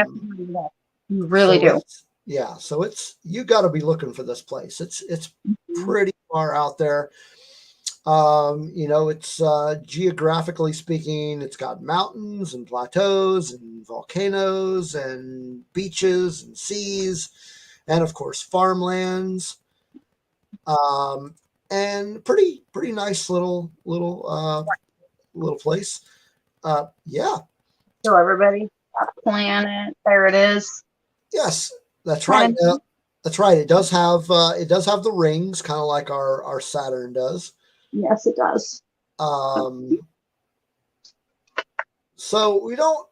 You really so do. Yeah, so you got to be looking for this place. It's pretty far out there. It's geographically speaking, it's got mountains and plateaus and volcanoes and beaches and seas, and of course farmlands. And pretty nice little place. Yeah. So everybody, that planet, there it is. Yes, that's right. That's right. It does have the rings, kind of like our Saturn does. Yes, it does. So we don't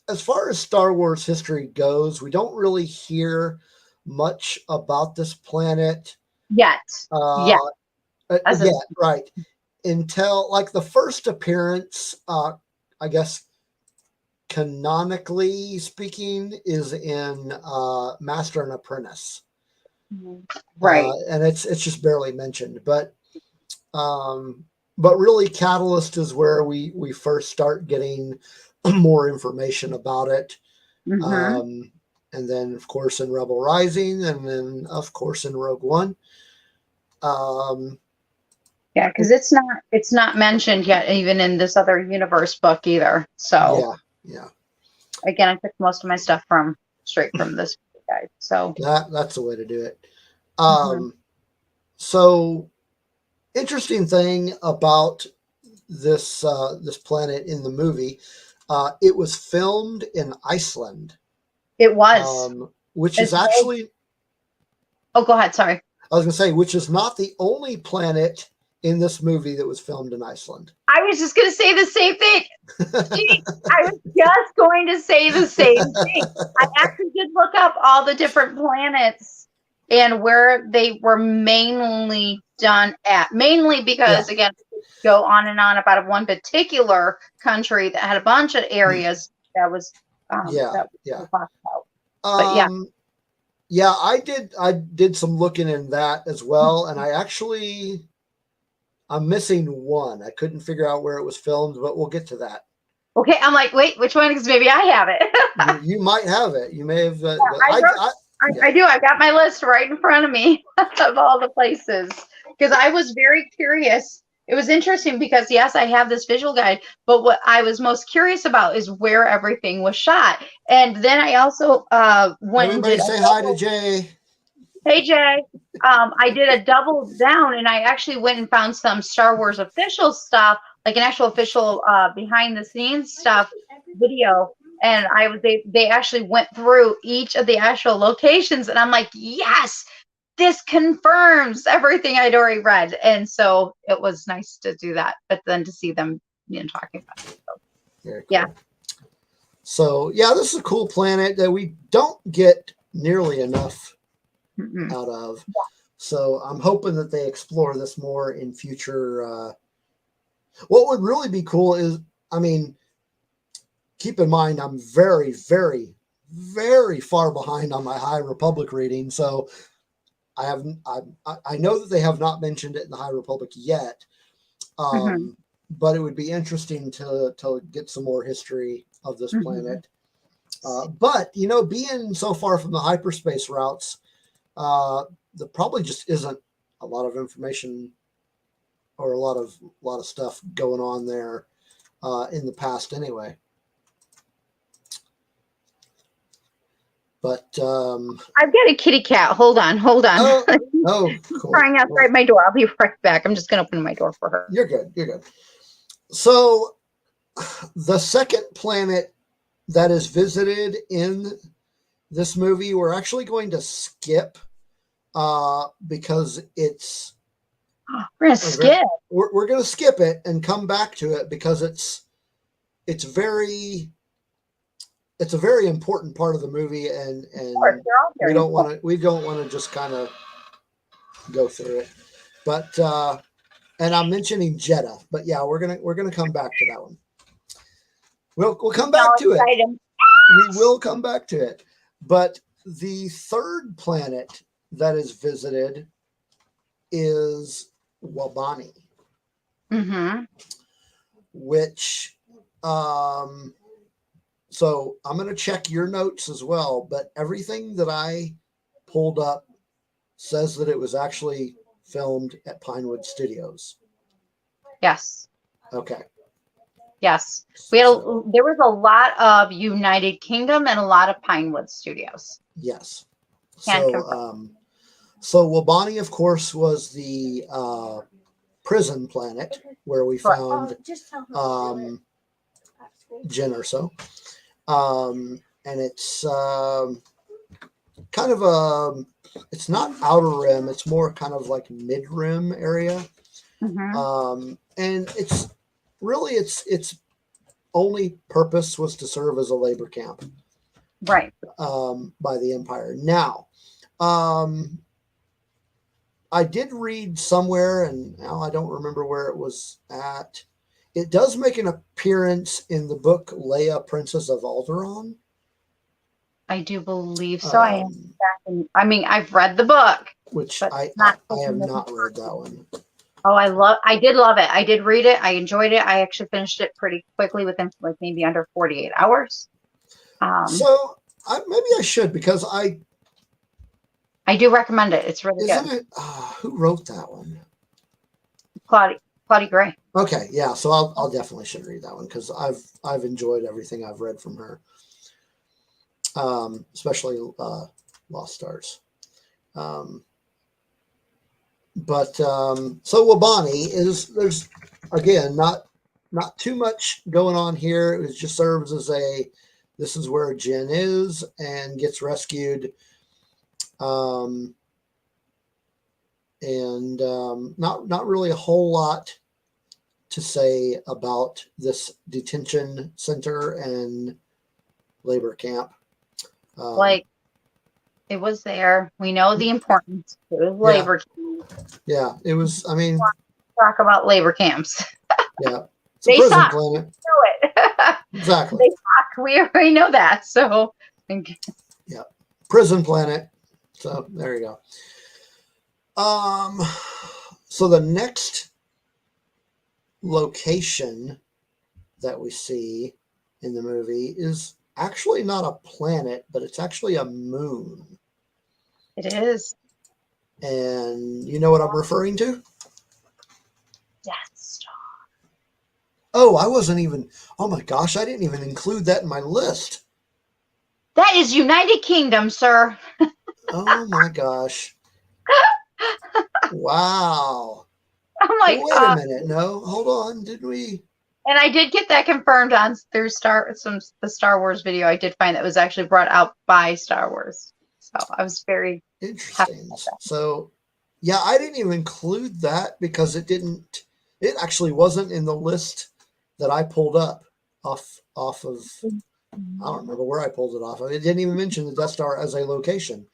as far as Star Wars history goes, we don't really hear much about this planet Yet. yet, right? Until the first appearance, I guess canonically speaking, is in Master and Apprentice. Right. And it's just barely mentioned, but really Catalyst is where we first start getting more information about it. And then of course in Rebel Rising, and then of course in Rogue One. Yeah, because it's not mentioned yet, even in this other universe book either. So yeah. Again, I took most of my stuff straight from this guide. So that's the way to do it. So interesting thing about this planet in the movie, it was filmed in Iceland. It was, which is actually. Oh, go ahead. Sorry. I was going to say, which is not the only planet in this movie that was filmed in Iceland. I was just going to say the same thing. I was just going to say the same thing. I actually did look up all the different planets and where they were mainly done at. Mainly because, again, go on and on about one particular country that had a bunch of areas that was talked about. But yeah, I did some looking in that as well, and I'm missing one. I couldn't figure out where it was filmed, but we'll get to that. Okay, I'm like, wait, which one? Because maybe I have it. you might have it. You may have. I do. I've got my list right in front of me of all the places because I was very curious. It was interesting because, yes, I have this visual guide, but what I was most curious about is where everything was shot. And then I also went and did. Say hi to Jay. Hey, Jay. I did a double down, and I actually went and found some Star Wars official stuff, like an actual official behind the scenes stuff video. And they actually went through each of the actual locations, and I'm like, yes, this confirms everything I'd already read. And so it was nice to do that, but then to see them, talking about it. So, very cool. Yeah. So yeah, this is a cool planet that we don't get nearly enough out of. Yeah. So I'm hoping that they explore this more in future. What would really be cool is, keep in mind, I'm very, very, very far behind on my High Republic reading. So I know that they have not mentioned it in the High Republic yet. But it would be interesting to get some more history of this planet. But, being so far from the hyperspace routes, there probably just isn't a lot of information or a lot of stuff going on there in the past anyway. But I've got a kitty cat. Hold on. Oh, cool. Crying outside my door. I'll be right back. I'm just going to open my door for her. You're good. So the second planet that is visited in this movie, we're actually going to skip because it's. We're going to skip. We're going to skip it and come back to it because it's a very important part of the movie, and we don't want to just kind of go through it. But and I'm mentioning Jeddah, but yeah, we're gonna come back to that one. We'll come back to it. We will come back to it. But the third planet that is visited is Wabani, which So I'm going to check your notes as well, but everything that I pulled up says that it was actually filmed at Pinewood Studios. Yes. Okay. Yes. There was a lot of United Kingdom and a lot of Pinewood Studios. Yes. Can So Wabani, of course, was the prison planet where we found Jen or so. And it's kind of it's not outer rim, it's more kind of like mid rim area. And it's really its only purpose was to serve as a labor camp, right? By the Empire. Now, I did read somewhere, and now I don't remember where it was at. It does make an appearance in the book Leia, Princess of Alderaan. I do believe so. I mean, I've read the book, which I have not read that one. Oh, I did love it. I did read it. I enjoyed it. I actually finished it pretty quickly within like maybe under 48 hours. So maybe I should, because I do recommend it. It's really isn't good. it? Who wrote that one? Claudia Gray. Okay, yeah. So I'll definitely should read that one, because I've enjoyed everything I've read from her, especially Lost Stars. But so Wabani there's again not too much going on here. It just serves as this is where Jen is and gets rescued. And not really a whole lot to say about this detention center and labor camp. It was there. We know the importance. It was labor camp. Yeah, it was. I mean, talk about labor camps. Yeah, they suck. Planet. Know it. Exactly. They suck. We already know that. So, yeah, prison planet. So there you go. So the next location that we see in the movie is actually not a planet, but it's actually a moon. It is. And you know what I'm referring to? Death Star. Oh, I wasn't even. Oh my gosh, I didn't even include that in my list. That is United Kingdom, sir. Oh my gosh. Wow. I'm like, wait a minute. No, hold on. Did we? And I did get that confirmed through the Star Wars video. I did find that was actually brought out by Star Wars. So I was very interesting. So, yeah, I didn't even include that because it actually wasn't in the list that I pulled up off of. I don't remember where I pulled it off of. It didn't even mention the Death Star as a location.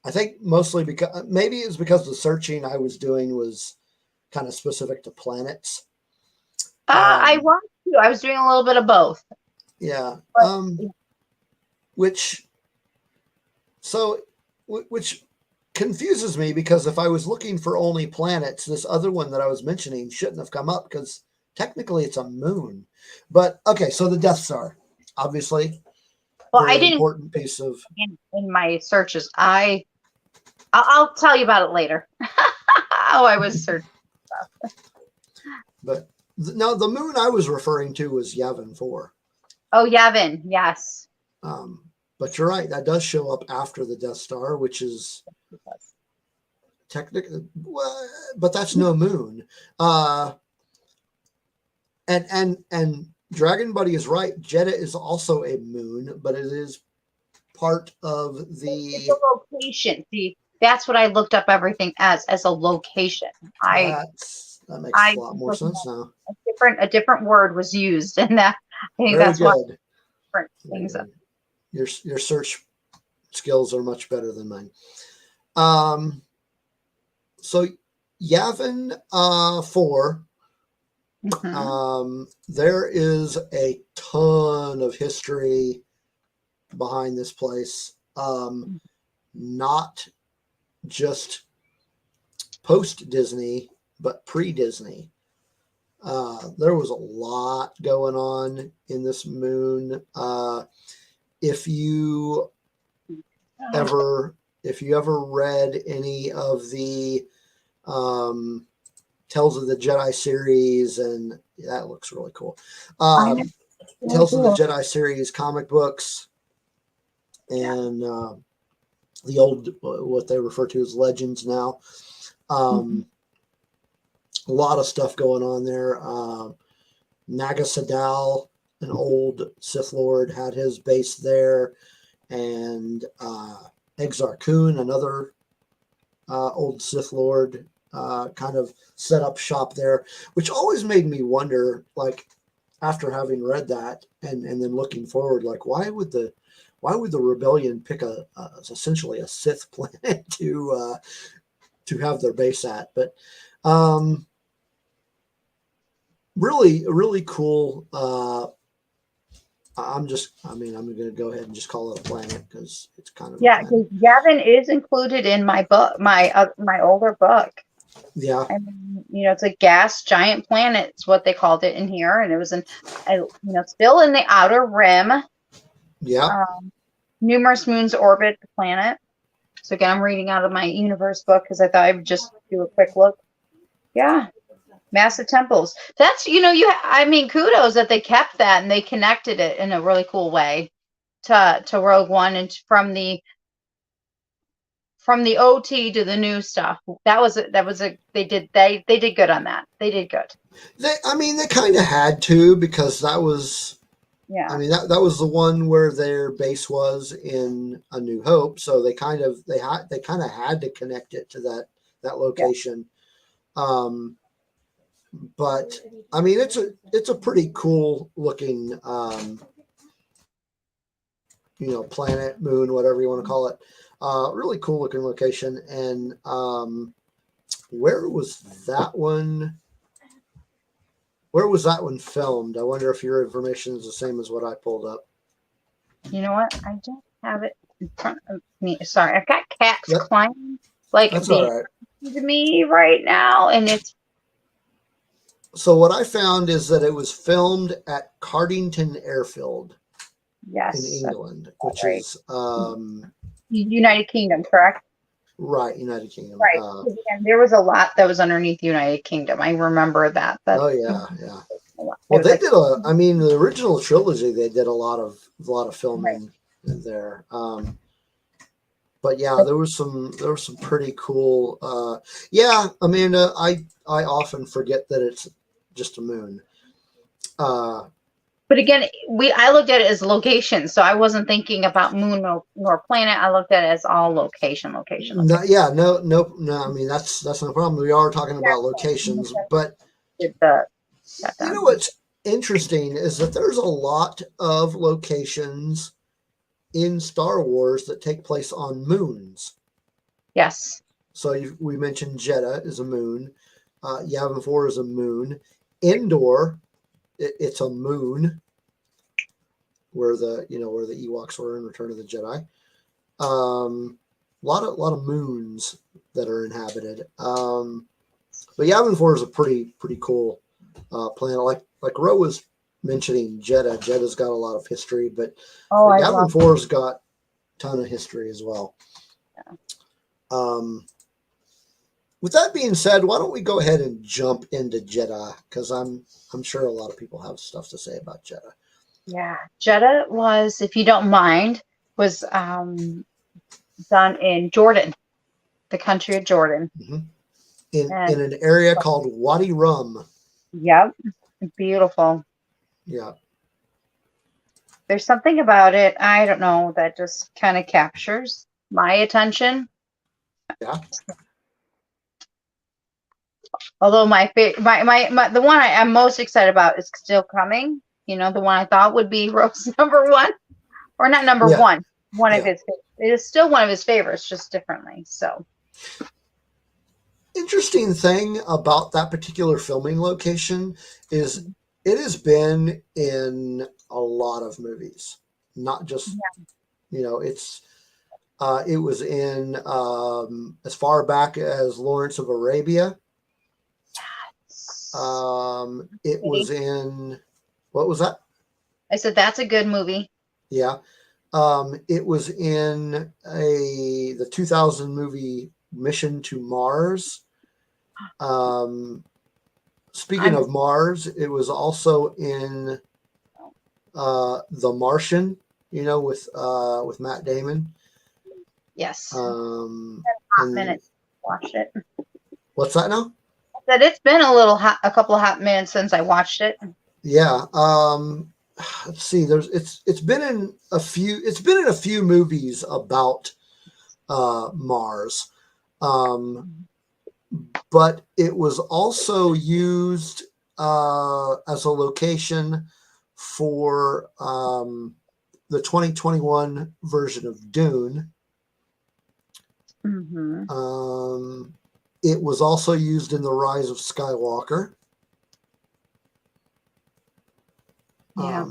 I think mostly because maybe it's because the searching I was doing was kind of specific to planets. I was doing a little bit of both. Yeah. Which confuses me, because if I was looking for only planets, this other one that I was mentioning shouldn't have come up, because technically it's a moon. But okay, so the Death Star, obviously. Well, I didn't important piece of in my searches. I'll tell you about it later. How I was searching stuff. But no, the moon I was referring to was Yavin 4. Oh, Yavin, yes. But you're right, that does show up after the Death Star, which is technically, but that's no moon. And Dragon Buddy is right. Jeddah is also a moon, but it is part of it's a location. See, that's what I looked up everything as a location. That makes a lot more sense now. A different word was used, and that I think that's why different things up. Your search skills are much better than mine. So Yavin 4. There is a ton of history behind this place. Not just post Disney, but pre Disney. There was a lot going on in this moon. If you ever read any of the Tales of the Jedi series, and that looks really cool. Tales of the Jedi series comic books, and the old, what they refer to as legends now. A lot of stuff going on there. Naga Sadal, an old Sith Lord, had his base there, and Exar Kun, another old Sith Lord, kind of set up shop there, which always made me wonder, like, after having read that and then looking forward, like, why would the rebellion pick essentially a Sith planet to have their base at? But really cool. I'm going to go ahead and just call it a planet because it's kind of because Yavin is included in my book, my older book. Yeah. I mean, it's a gas giant planet. It's what they called it in here, and it was still in the outer rim. Yeah. Numerous moons orbit the planet. So again, I'm reading out of my universe book because I thought I would just do a quick look. Yeah. Massive temples. That's, kudos that they kept that and they connected it in a really cool way to Rogue One, and from the OT to the new stuff. They did good on that. They did good. They kind of had to, because that was, that was the one where their base was in A New Hope. So they kind of had to connect it to that location. Yeah. But it's a pretty cool looking, planet, moon, whatever you want to call it. Really cool looking location. And where was that one filmed? I wonder if your information is the same as what I pulled up. You know what? I don't have it in front of me. Sorry, I've got cats climbing that's all right. To me right now, and it's. So what I found is that it was filmed at Cardington Airfield, in England, which is United Kingdom, correct? Right, United Kingdom. Right. And there was a lot that was underneath United Kingdom. I remember that. Oh yeah. Well, they did the original trilogy. They did a lot of filming there. But yeah, there was some pretty cool. Amanda, I often forget that it's just a moon. But again, I looked at it as location, so I wasn't thinking about moon nor planet. I looked at it as all location. No. I mean, that's no problem. We are talking about locations, but what's interesting is that there's a lot of locations in Star Wars that take place on moons. Yes. So we mentioned Jeddah is a moon. Yavin 4 is a moon. Endor, it's a moon, where the Ewoks were in Return of the Jedi. A lot of moons that are inhabited. But Yavin 4 is a pretty cool planet. Like Ro was mentioning Jeddah. Jeddah's got a lot of history, but Yavin 4's got a ton of history as well. Yeah. With that being said, why don't we go ahead and jump into Jeddah? Because I'm sure a lot of people have stuff to say about Jeddah. Yeah, Jeddah was, if you don't mind, was done in Jordan, the country of Jordan. Mm-hmm. In an area called Wadi Rum. Yep, beautiful. Yeah. There's something about it, I don't know, that just kind of captures my attention. Yeah. Although the one I'm most excited about is still coming. The one I thought would be Rose's number one, or not number one. One of his. It is still one of his favorites, just differently. So. Interesting thing about that particular filming location is it has been in a lot of movies, not just it's. It was in as far back as Lawrence of Arabia. It was in, what was that? I said that's a good movie. Yeah. It was in the 2000 movie Mission to Mars. Speaking of Mars, it was also in The Martian, with Matt Damon. Yes. And Minutes. Watched it. what's that now? I said it's been a couple of hot minutes since I watched it. Yeah. Let's see. It's been in a few movies about Mars. But it was also used as a location for the 2021 version of Dune. Mm-hmm. It was also used in The Rise of Skywalker. Yeah.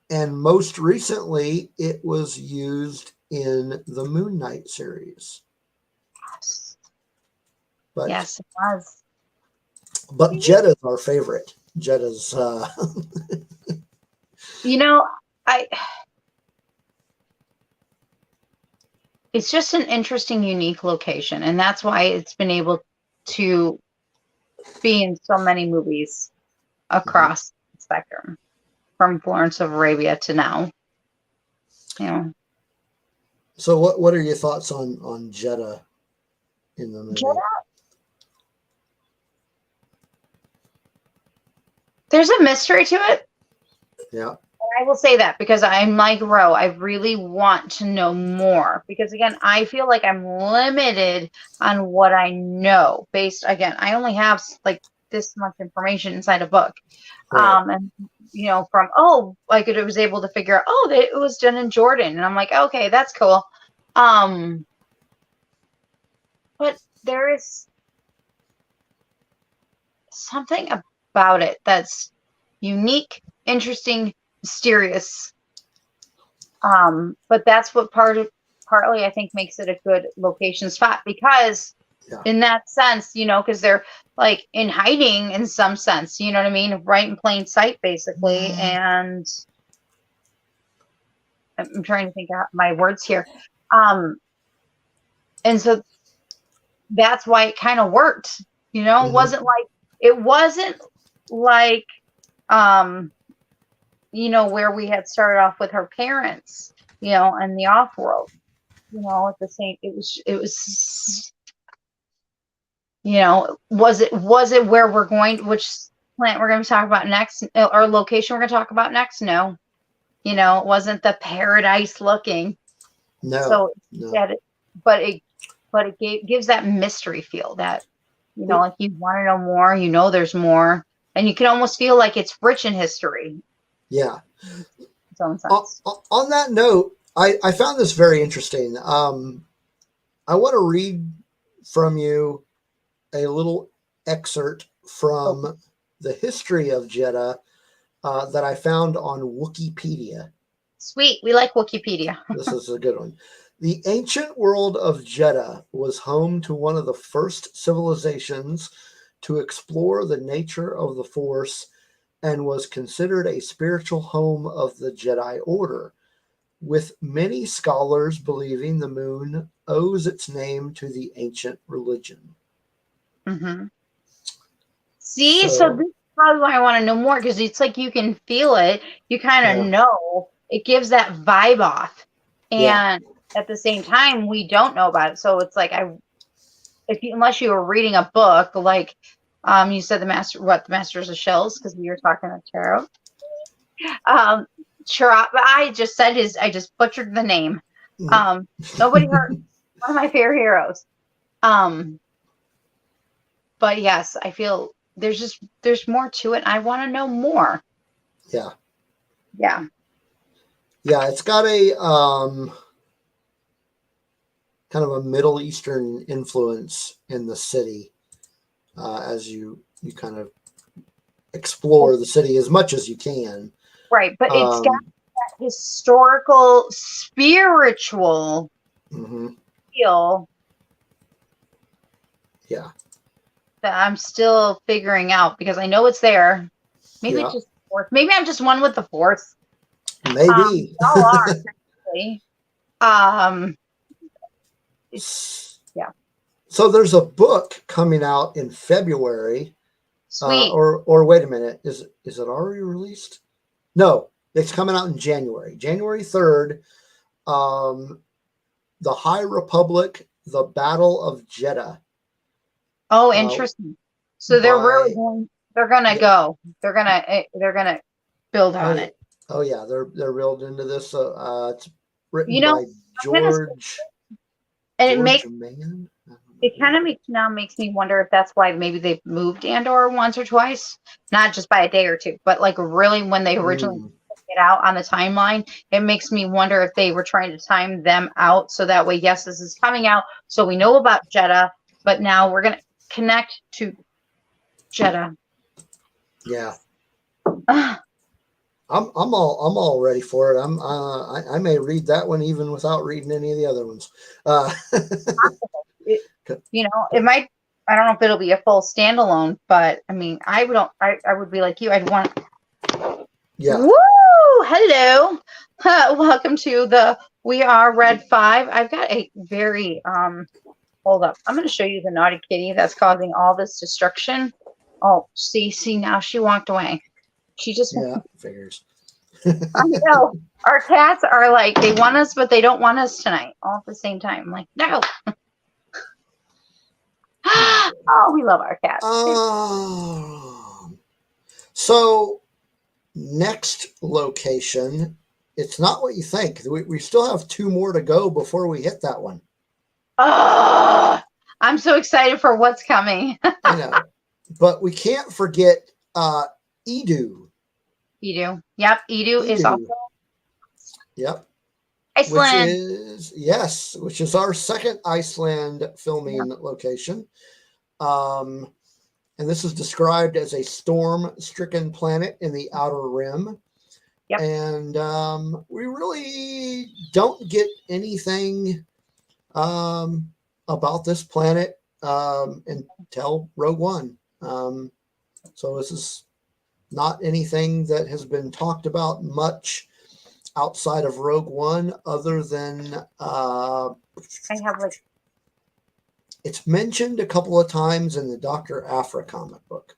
And most recently, it was used in the Moon Knight series. Yes. But, Yes, it was. But Jedda's our favorite. Jedda's. It's just an interesting, unique location, and that's why it's been able to be in so many movies across the spectrum, from Florence of Arabia to now. So what are your thoughts on Jeddah in the movie? Jeddah? There's a mystery to it. Yeah. I will say that because I'm like Ro. I really want to know more because, again, I feel like I'm limited on what I know. I only have like this much information inside a book. Right. And it was able to figure out, it was done in Jordan. And I'm like, okay, that's cool. But there is something about it that's unique, interesting, mysterious. But that's what partly I think makes it a good location spot because in that sense, because they're like in hiding in some sense, you know what I mean? Right in plain sight, basically. And I'm trying to think out my words here. And so that's why it kind of worked, It wasn't like, where we had started off with her parents, and the off world, at the same, it was, was it where we're going, which plant we're going to talk about next, or location we're going to talk about next? No, it wasn't the paradise looking. No. So, no. but it gives that mystery feel that, like you want to know more, there's more, and you can almost feel like it's rich in history. Yeah. Its own sense. On that note, I found this very interesting. I want to read from you a little excerpt from the history of Jeddah that I found on Wikipedia. Sweet. We like Wikipedia. This is a good one. The ancient world of Jeddah was home to one of the first civilizations to explore the nature of the Force and was considered a spiritual home of the Jedi Order, with many scholars believing the moon owes its name to the ancient religion. Mm-hmm. See, so this is probably why I want to know more, because it's like you can feel it. You kind of know. It gives that vibe off. And at the same time, we don't know about it. So it's like, unless you were reading a book, like you said, the Masters of Shells, because we were talking about tarot. I just butchered the name. Nobody heard. One of my favorite heroes. But yes, I feel there's more to it. I want to know more. Yeah. Yeah. Yeah, it's got a kind of a Middle Eastern influence in the city as you kind of explore the city as much as you can. Right, but it's got that historical, spiritual feel. Yeah. that I'm still figuring out because I know it's there. Maybe Yeah. it's just Force. Maybe I'm just one with the Force. Maybe. Y'all are technically. Yeah. So there's a book coming out in February. Sweet. Or wait a minute, is it already released? No, it's coming out in January 3rd. The High Republic, The Battle of Jeddah. Oh, interesting. So they're really by- going. They're gonna Yeah. go. They're gonna build on it. Oh yeah, they're reeled into this. It's written You know, by I'm gonna say- George. And George Mann? I don't it know. kind of makes me wonder if that's why maybe they've moved Andor once or twice, not just by a day or two, but like really when they originally put it out on the timeline, it makes me wonder if they were trying to time them out so that way, yes, this is coming out, so we know about Jeddah, but now we're gonna connect to Jeddah. Yeah. I'm all ready for it. I may read that one even without reading any of the other ones. You know, it might. I don't know if it'll be a full standalone, but I mean, I would be like you. I'd want. Yeah. Woo! Hello, welcome to the We Are Red 5. I've got a very Hold up. I'm going to show you the naughty kitty that's causing all this destruction. Oh, see, now she walked away. She just. Yeah, figures. I know. Our cats are like, they want us, but they don't want us tonight all at the same time. I'm like, no. Oh, we love our cats. So next location, it's not what you think. We still have 2 more to go before we hit that one. Oh, I'm so excited for what's coming. I know. But we can't forget Edu. Edu. Yep. Edu is also Yep. Iceland. Which is our second Iceland filming location. And this is described as a storm-stricken planet in the outer rim. Yep. And we really don't get anything about this planet until Rogue One. So this is not anything that has been talked about much outside of Rogue One, other than I have like it's mentioned a couple of times in the Dr. Aphra comic book.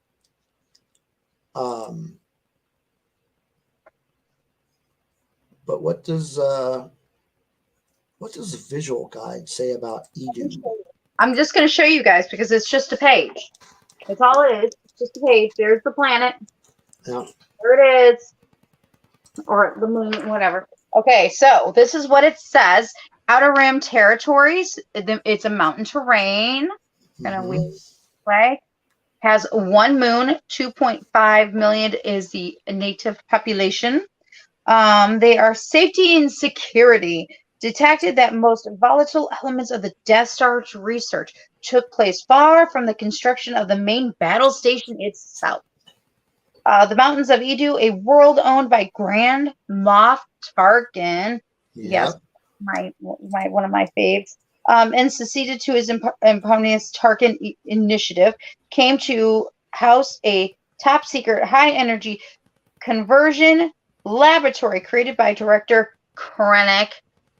But what does the visual guide say about Edu? I'm just going to show you guys because it's just a page. That's all it is. It's just a page. There's the planet. Yeah. There it is. Or the moon, whatever. Okay, so this is what it says. Outer Rim territories. It's a mountain terrain. Kind of weird way. Has 1 moon. 2.5 million is the native population. They are safety and security. Detected that most volatile elements of the Death Star's research took place far from the construction of the main battle station itself. The Mountains of Edu, a world owned by Grand Moff Tarkin. Yes, one of my faves. And succeeded to his impervious Tarkin initiative, came to house a top secret high energy conversion laboratory created by director Krennic,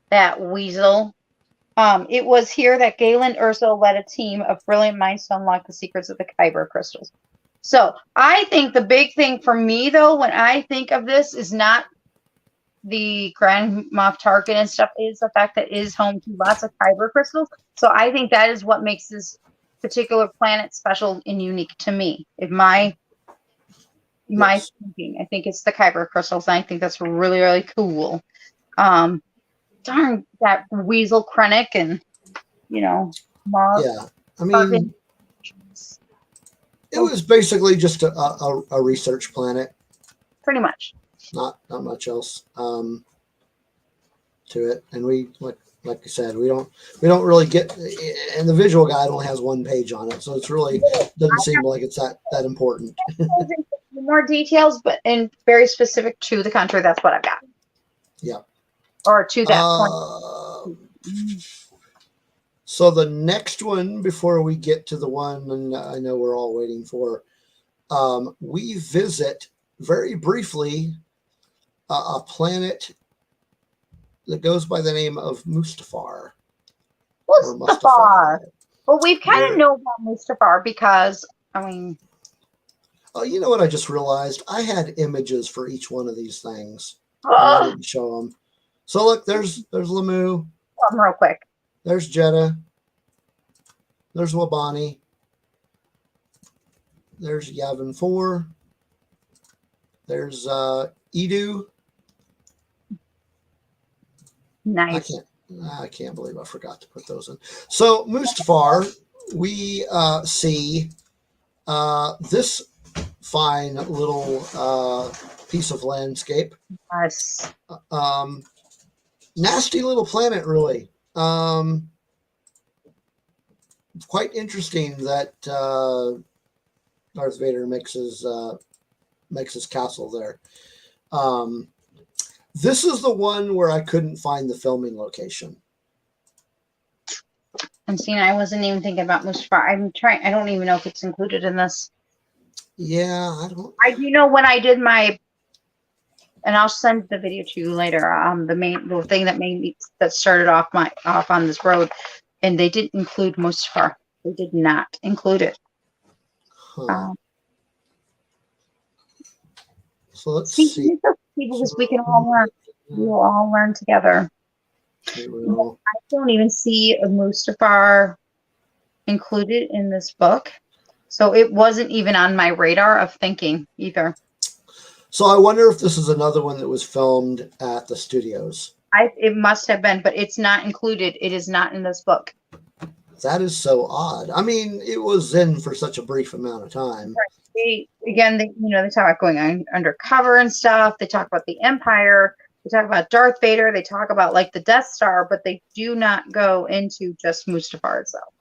that weasel. It was here that Galen Erso led a team of brilliant minds to unlock the secrets of the Kyber crystals. So I think the big thing for me, though, when I think of this, is not the Grand Moff Tarkin and stuff, is the fact that it is home to lots of Kyber crystals. So I think that is what makes this particular planet special and unique to me. My thinking, I think it's the Kyber crystals, and I think that's really, really cool. Darn that weasel Krennic and Moff. Yeah, I mean, it was basically just a research planet. Pretty much. Not much else to it, and we like I said, we don't really get. And the visual guide only has 1 page on it, so it's really doesn't seem like it's that important. More details, but and very specific to the country. That's what I've got. Yeah. Or to that point. So the next one, before we get to the one and I know we're all waiting for, we visit very briefly a planet that goes by the name of Mustafar. or Mustafar. Well, we've kind Yeah. of know about Mustafar because, I mean, Oh, you know what I just realized? I had images for each one of these things. And I didn't show them. So look, there's Lamu. real quick. There's Jeddah. There's Wabani. There's Yavin 4. There's Edu. Nice. I can't believe I forgot to put those in. So Mustafar, we see this fine little piece of landscape. Yes. Nasty little planet, really. Quite interesting that Darth Vader makes his castle there. This is the one where I couldn't find the filming location. I'm seeing. I wasn't even thinking about Mustafar. I'm trying. I don't even know if it's included in this. Yeah, I don't. I do know when I did my, and I'll send the video to you later. The thing that made me that started off on this road, and they didn't include Mustafar. They did not include it. Huh. So let's See, see. because we can all learn. We will all learn together. Here we go. I don't even see a Mustafar included in this book, so it wasn't even on my radar of thinking either. So I wonder if this is another one that was filmed at the studios. It must have been, but it's not included. It is not in this book. That is so odd. I mean, it was in for such a brief amount of time. They talk about going undercover and stuff. They talk about the Empire. They talk about Darth Vader. They talk about like the Death Star, but they do not go into just Mustafar itself.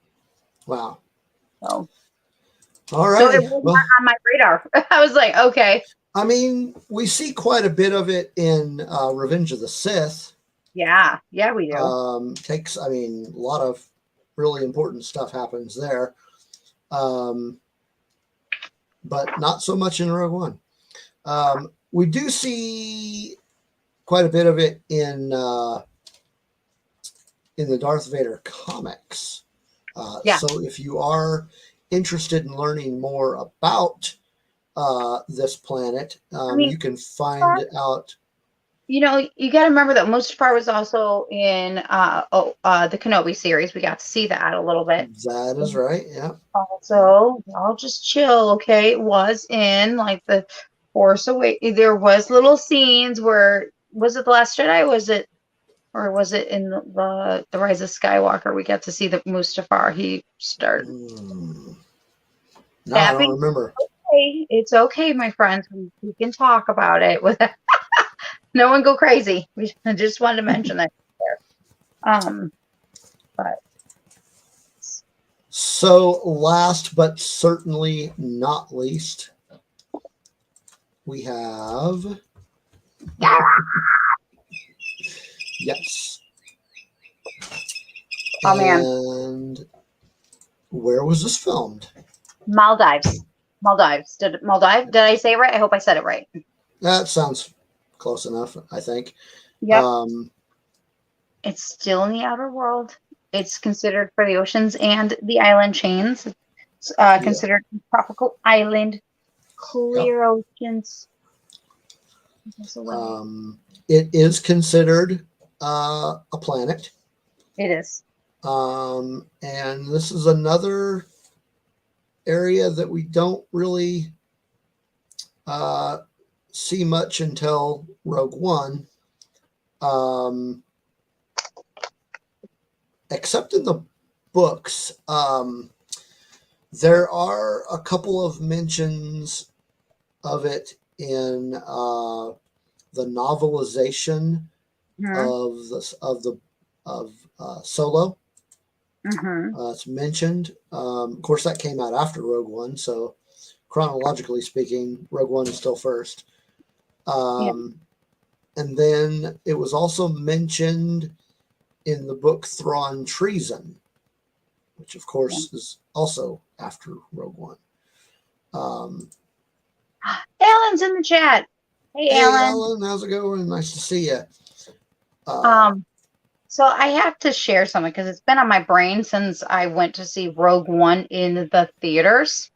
Wow. So, All right. so it was not on my radar. I was like, okay. I mean, we see quite a bit of it in Revenge of the Sith. Yeah, we do. A lot of really important stuff happens there. But not so much in Rogue One. We do see quite a bit of it in the Darth Vader comics. So if you are interested in learning more about this planet, you can find out. You got to remember that Mustafar was also in the Kenobi series. We got to see that a little bit. That is right. Yeah. Also, I'll just chill. Okay, it was in like the Force Awakens. There was little scenes where was it the Last Jedi? Was it in the Rise of Skywalker? We got to see the Mustafar. He started. No, I don't remember. Okay, it's okay, my friends. We can talk about it with. No one go crazy. I just wanted to mention that there. But so last but certainly not least, we have yes. Oh, man. And where was this filmed? Maldives. Did I say it right? I hope I said it right. That sounds close enough, I think. Yep. It's still in the outer world. It's considered for the oceans and the island chains. It's considered a tropical island, clear oceans. It is considered a planet. It is. And this is another area that we don't really see much until Rogue One, except in the books. There are a couple of mentions of it in the novelization of Solo. It's mentioned. Of course, that came out after Rogue One, so chronologically speaking, Rogue One is still first. And then it was also mentioned in the book Thrawn Treason. which of course is also after Rogue One. Alan's in the chat. Hey, Hey, Alan. Alan, how's it going? Nice to see you. So I have to share something because it's been on my brain since I went to see Rogue One in the theaters,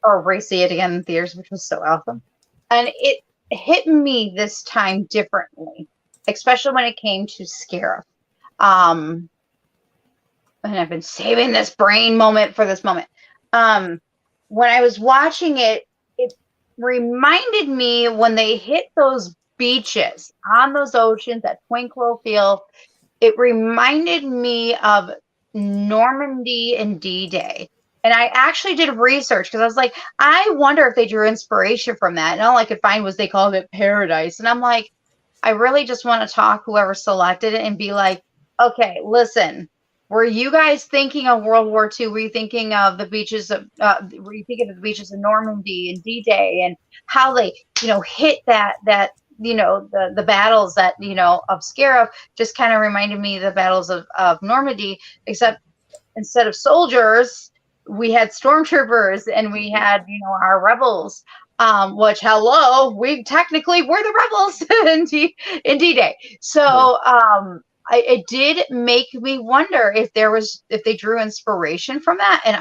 or re-see it again in theaters, which was so awesome. And it hit me this time differently, especially when it came to Scarif. And I've been saving this brain moment for this moment. When I was watching it, it reminded me when they hit those beaches on those oceans at Twinkle Field, it reminded me of Normandy and D-Day. And I actually did research because I was like, I wonder if they drew inspiration from that. And all I could find was they called it Paradise. And I'm like, I really just want to talk whoever selected it and be like, okay, listen, were you guys thinking of World War II? Were you thinking of the beaches of were you thinking of the beaches of Normandy and D-Day and how they, hit that the battles that, of Scarif just kind of reminded me of the battles of Normandy, except instead of soldiers, we had stormtroopers and we had, our rebels, which, hello, we technically were the rebels in D-Day. So, it did make me wonder if they drew inspiration from that. And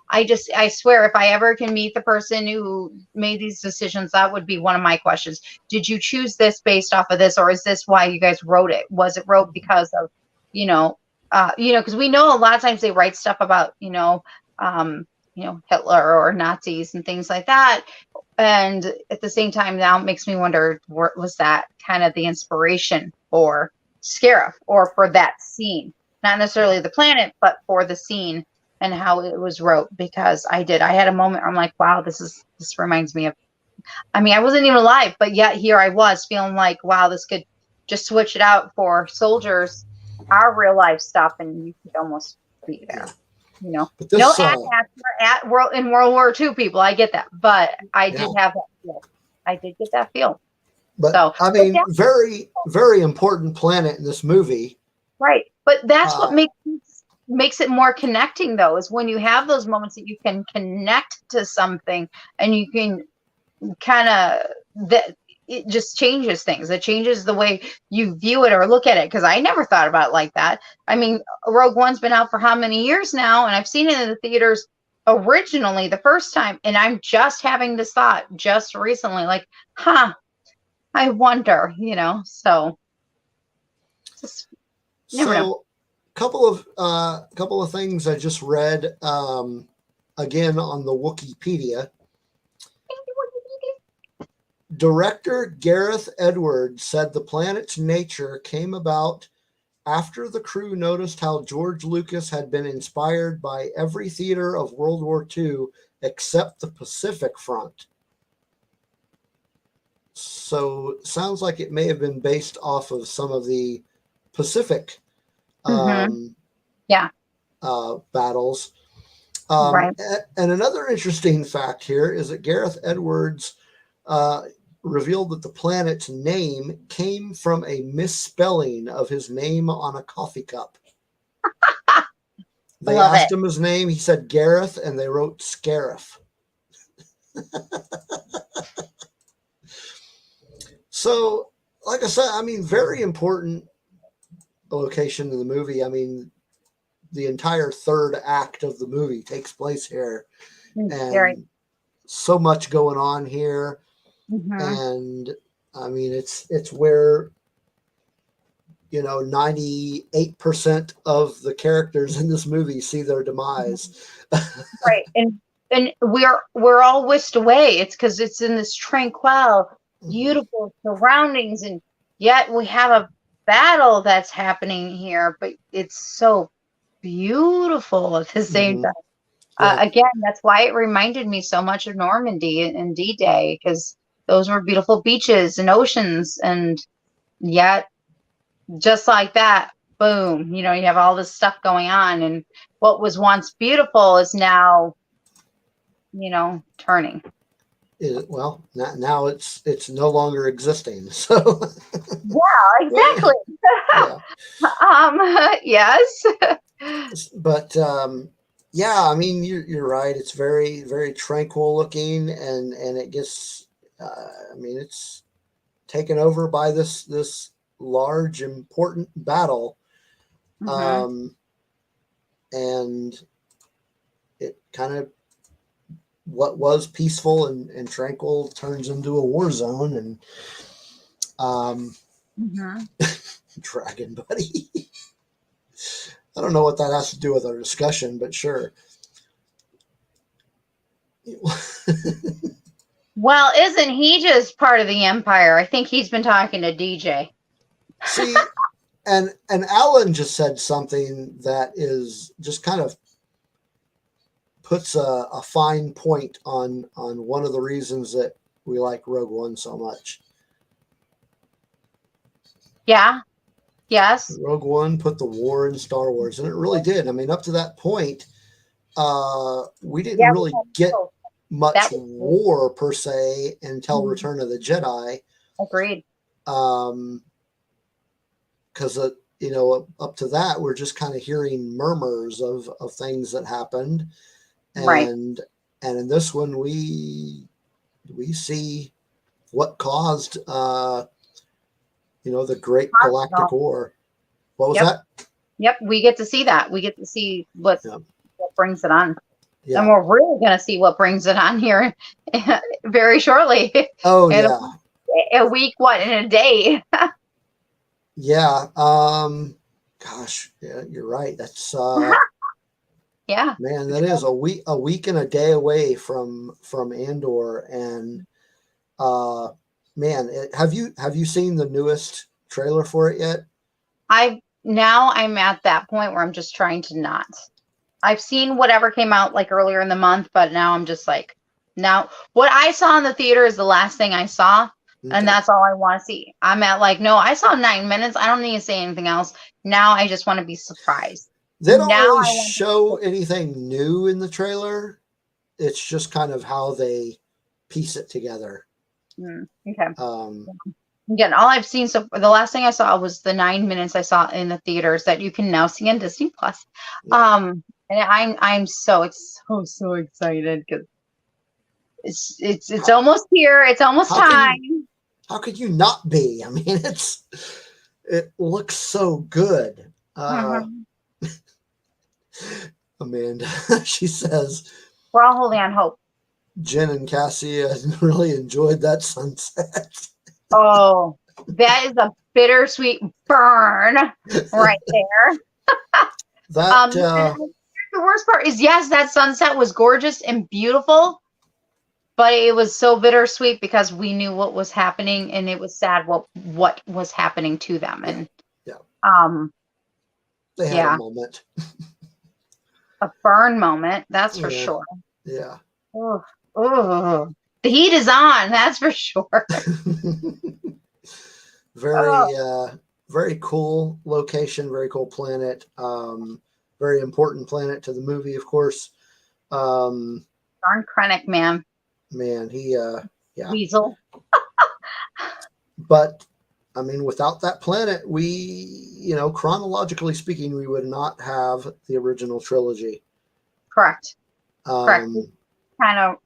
I swear, if I ever can meet the person who made these decisions, that would be one of my questions. Did you choose this based off of this, or is this why you guys wrote it? Was it wrote because of, because we know a lot of times they write stuff about, Hitler or Nazis and things like that. And at the same time, now it makes me wonder, was that kind of the inspiration for Scarif or for that scene? Not necessarily the planet, but for the scene and how it was wrote, because I had a moment where I'm like, wow, this reminds me of, I wasn't even alive, but yet here I was feeling like, wow, this could just switch it out for soldiers, our real life stuff, and you could almost be there, But this, in World War II people, I get that, but I did have that feel. I did get that feel. But So, very, very important planet in this movie. Right. But that's what makes it more connecting, though, is when you have those moments that you can connect to something and you can kind of, it just changes things. It changes the way you view it or look at it. Because I never thought about it like that. Rogue One's been out for how many years now? And I've seen it in the theaters originally the first time. And I'm just having this thought just recently, like, I wonder, so. Just, never know. Couple of things I just read again on the Wikipedia. Director Gareth Edwards said the planet's nature came about after the crew noticed how George Lucas had been inspired by every theater of World War II except the Pacific Front. So sounds like it may have been based off of some of the Pacific battles. Right. And another interesting fact here is that Gareth Edwards revealed that the planet's name came from a misspelling of his name on a coffee cup. They asked him his name. He said Gareth, and they wrote Scarif. So, like I said, very important location in the movie. The entire third act of the movie takes place here. And so much going on here. And it's where 98% of the characters in this movie see their demise. Right. And we're all whisked away. It's because it's in this tranquil, beautiful surroundings, and yet we have a battle that's happening here, but it's so beautiful at the same time. Again, that's why it reminded me so much of Normandy and D-Day, because those were beautiful beaches and oceans, and yet just like that, boom, you have all this stuff going on, and what was once beautiful is now, turning. Well, now it's no longer existing. So yeah, exactly. Yeah. Yes. But yeah, I mean, you're right. It's very, very tranquil looking, and it gets. I mean, it's taken over by this large, important battle, and it kind of what was peaceful and tranquil turns into a war zone, and Dragon Buddy. I don't know what that has to do with our discussion, but sure. Well, isn't he just part of the Empire? I think he's been talking to DJ. See, and Alan just said something that is just kind of puts a fine point on one of the reasons that we like Rogue One so much. Yeah. Yes. Rogue One put the war in Star Wars, and it really did. I mean, up to that point, we didn't really get much war per se until Return of the Jedi. Agreed. Because you know, up to that, we're just kind of hearing murmurs of things that happened, and in this one, we see what caused you know, the Great Galactic War. What was that? Yep, we get to see that. We get to see what brings it on. Yeah. And we're really going to see what brings it on here very shortly. Oh, in yeah. A week, what, in a day? Yeah. Gosh, yeah, you're right. That's yeah. Man, that is a week and a day away from Andor, and man, have you seen the newest trailer for it yet? I'm at that point where I'm just trying to not. I've seen whatever came out like earlier in the month, but now I'm just like, now what I saw in the theater is the last thing I saw, and that's all I want to see. I'm at like, no, I saw 9 minutes. I don't need to say anything else. Now I just want to be surprised. They don't really show anything new in the trailer. It's just kind of how they piece it together. Okay. Again, all I've seen, so the last thing I saw was the 9 minutes I saw in the theaters that you can now see on Disney Plus. Yeah. And I'm so excited because it's almost here. It's almost time. How could you not be? I mean, it looks so good. Amanda, she says, we're all holding on hope. Jen and Cassie really enjoyed that sunset. Oh, that is a bittersweet burn right there. The worst part is, yes, that sunset was gorgeous and beautiful, but it was so bittersweet because we knew what was happening, and it was sad what was happening to them. And they had a moment. A burn moment, that's for sure. Yeah. Oh, the heat is on, that's for sure. Very cool location, very cool planet. Very important planet to the movie, of course. Darn Krennic, man. Man, he Weasel. But I mean, without that planet, we, you know, chronologically speaking, we would not have the original trilogy. Correct. Correct. Kind of,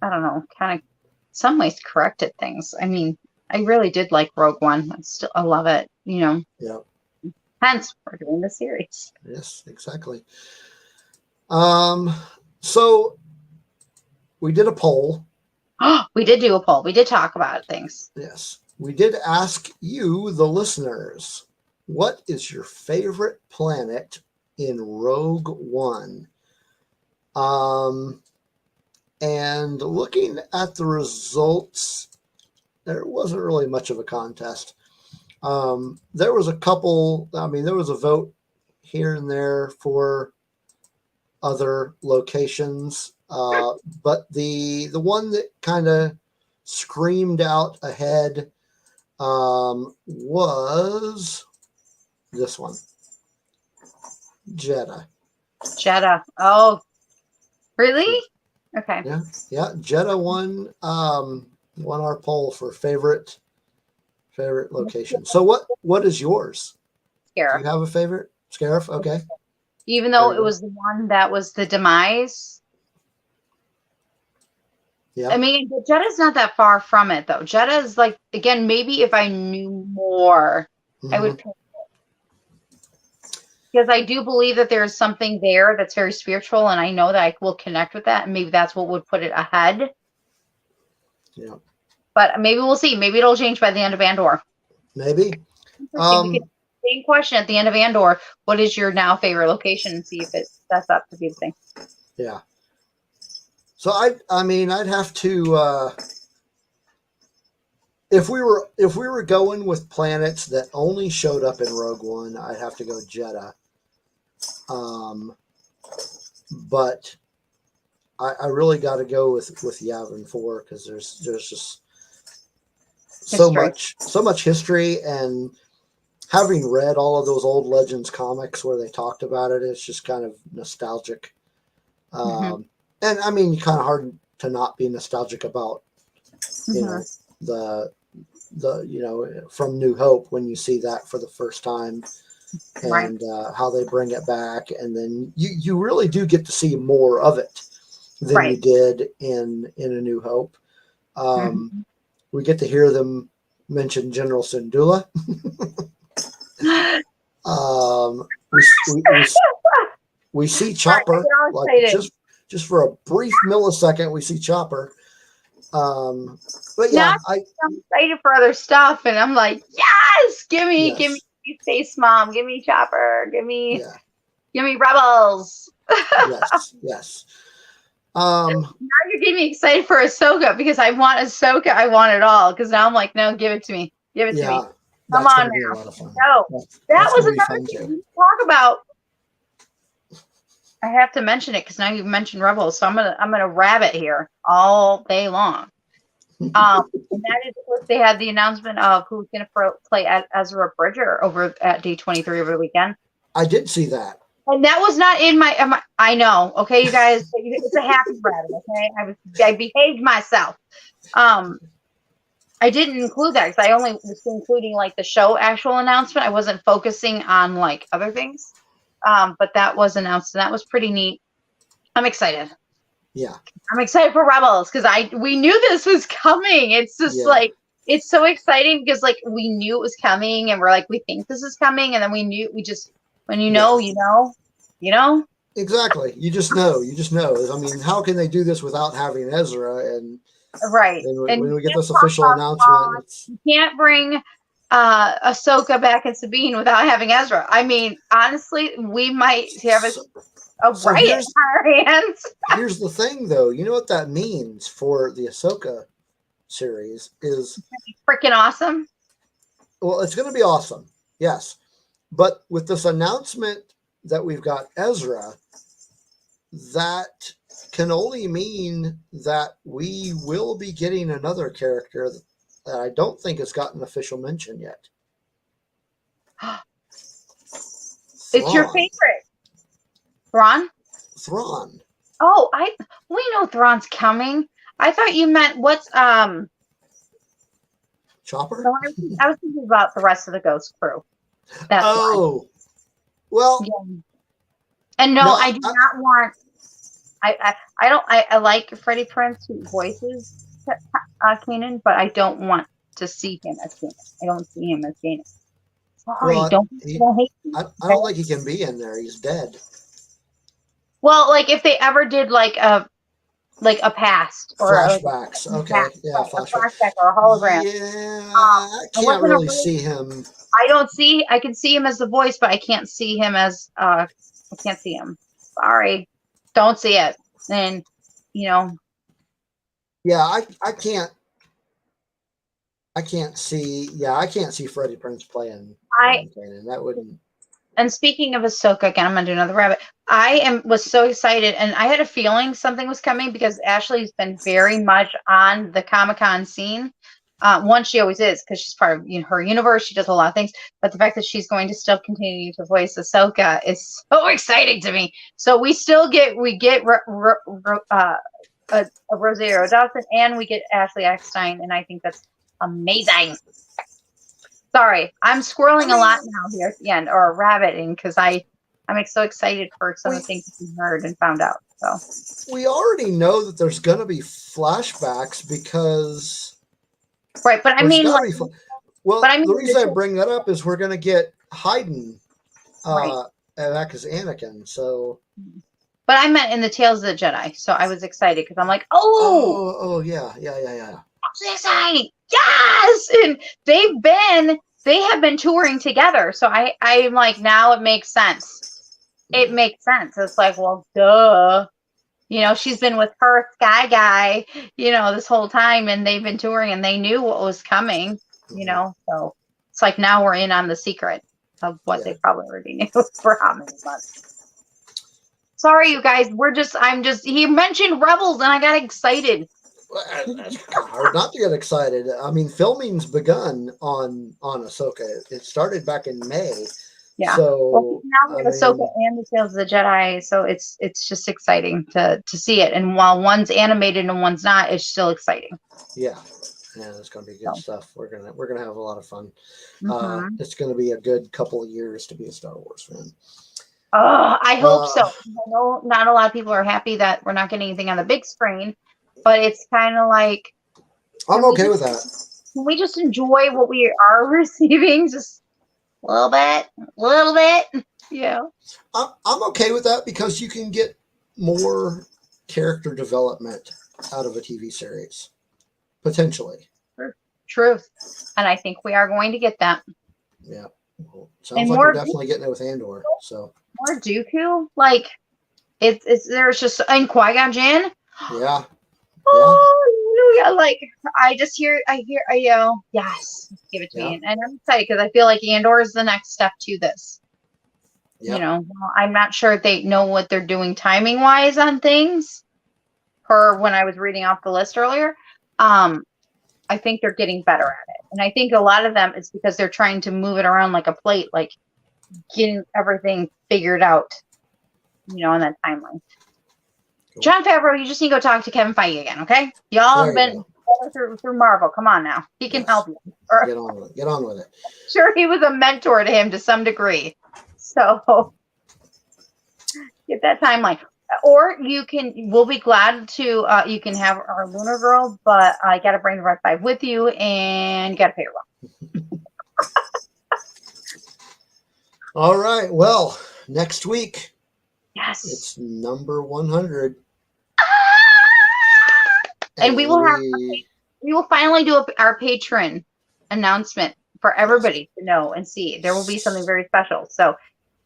I don't know, kind of some ways corrected things. I mean, I really did like Rogue One. I love it, you know. Yeah. Hence, we're doing the series. Yes, exactly. So we did a poll. We did do a poll. We did talk about things. Yes. We did ask you, the listeners, what is your favorite planet in Rogue One? And looking at the results, there wasn't really much of a contest. There was a couple, I mean, there was a vote here and there for other locations. But the one that kind of screamed out ahead was this one, Jeddah. Jeddah. Oh, really? Okay. Yeah. Jeddah won our poll for favorite location. So what is yours? Scarif. Do you have a favorite? Scarif, okay. Even though Very it good. was the one that was the demise. Yeah. I mean, but Jedda's not that far from it, though. Jeddah is like, again, maybe if I knew more, I would pick it. Because I do believe that there's something there that's very spiritual, and I know that I will connect with that, and maybe that's what would put it ahead. Yeah. But maybe we'll see. Maybe it'll change by the end of Andor. Maybe. Same question at the end of Andor. What is your now favorite location? And see if it sets up to be the thing. Yeah. So I mean, I'd have to if we were going with planets that only showed up in Rogue One, I'd have to go Jeddah. But I really got to go with Yavin 4 because there's just so much history, and having read all of those old Legends comics where they talked about it, it's just kind of nostalgic. And I mean, kind of hard to not be nostalgic about, you know, the you know, from New Hope when you see that for the first time, and how they bring it back, and then you really do get to see more of it than you did in A New Hope. We get to hear them mention General Syndulla. We see Chopper, like just for a brief millisecond, we see Chopper. But yeah, I'm excited for other stuff, and I'm like, yes, give me Space Mom, give me Chopper, give me Rebels. yes. Now you're getting me excited for Ahsoka because I want Ahsoka. I want it all because now I'm like, no, give it to me. Give it to me. Come on now. No, that was another thing we talk about. I have to mention it because now you've mentioned Rebels, so I'm gonna rabbit here all day long. And that is, of course, they had the announcement of who's going to play Ezra Bridger over at D23 over the weekend. I did see that. And that was not in my I know, okay, you guys, it's a happy rabbit, okay? I behaved myself. I didn't include that because I only was including like the show actual announcement. I wasn't focusing on like other things. But that was announced, and that was pretty neat. I'm excited. Yeah. I'm excited for Rebels because we knew this was coming. It's just like, it's so exciting because like we knew it was coming, and we're like, we think this is coming, and then when you know, you know. Exactly. You just know. I mean, how can they do this without having Ezra? And when we get this official announcement, you can't bring Ahsoka back and Sabine without having Ezra. I mean, honestly, we might have a riot on our hands. Here's the thing, though. You know what that means for the Ahsoka series is freaking awesome. Well, it's going to be awesome, yes. But with this announcement that we've got Ezra, that can only mean that we will be getting another character that I don't think has gotten official mention yet. It's your favorite. Thrawn? Thrawn. Oh, we know Thrawn's coming. I thought you meant what's Chopper? No, I was thinking about the rest of the Ghost crew. That's why. Well. Yeah. And no, I do not want. I like Freddie Prinze who voices Kanan, but I don't want to see him as Kanan. I don't see him as Kanan. Sorry, don't hate me. I don't think he can be in there. He's dead. Well, like if they ever did like a past or flashbacks. A flashback or a hologram. Yeah, I can't really see him. I can see him as the voice, but I can't see him as I can't see him. Sorry. Don't see it. And yeah, I can't see Freddie Prinze playing Kanan. That wouldn't. And speaking of Ahsoka, again, I'm gonna do another rabbit. Was so excited, and I had a feeling something was coming because Ashley's been very much on the Comic-Con scene. One, she always is because she's part of her universe. She does a lot of things, but the fact that she's going to still continue to voice Ahsoka is so exciting to me. So we get Rosario Dawson, and we get Ashley Eckstein, and I think that's amazing. Sorry, I'm squirreling a lot now here at the end, or rabbiting, because I'm so excited for some of the things we heard and found out. So we already know that there's going to be flashbacks because right, but I there's mean, gotta like, be well, but I mean, the reason I bring that up is we're going to get Hayden right. back as Anakin. So, But I meant in the Tales of the Jedi, so I was excited because I'm like, oh yeah. so exciting, yes! And they have been touring together, so I'm like, now it makes sense. It makes sense. It's like, well, duh. You know, she's been with her Sky Guy, you know, this whole time, and they've been touring, and they knew what was coming, you know. So it's like now we're in on the secret of what they probably already knew for how many months. Sorry, you guys. He mentioned Rebels, and I got excited. It's kind of hard not to get excited. I mean, filming's begun on Ahsoka. It started back in May. Yeah. So well, now we have Ahsoka and the Tales of the Jedi, so it's just exciting to see it. And while one's animated and one's not, it's still exciting. Yeah, it's gonna be good stuff. We're gonna have a lot of fun. Mm-hmm. It's gonna be a good couple of years to be a Star Wars fan. Oh, I hope so. I know not a lot of people are happy that we're not getting anything on the big screen, but it's kind of like I'm okay with that. Can we just enjoy what we are receiving? Just a little bit, yeah. I'm okay with that because you can get more character development out of a TV series, potentially. Truth, and I think we are going to get that. Yeah, well, sounds like we're definitely getting it with Andor. So more Dooku, like it's there's just in Qui-Gon Jinn. Yeah. Hallelujah! Like I hear, yes, give it to me, and I'm excited because I feel like Andor is the next step to this. Yep. You know, I'm not sure if they know what they're doing timing wise on things. Per when I was reading off the list earlier, I think they're getting better at it, and I think a lot of them it's because they're trying to move it around like a plate, like getting everything figured out. You know, on that timeline. Jon Favreau, you just need to go talk to Kevin Feige again, okay? Y'all have been through Marvel. Come on now. He can help you. Get on with it. Sure, he was a mentor to him to some degree. So get that timeline. Or we'll be glad to, you can have our Lunar Girl, but I got to bring the Red 5 with you and you got to pay her well. All right. Well, next week. Yes. It's number 100. And we will finally do our patron announcement for everybody to know and see. There will be something very special. So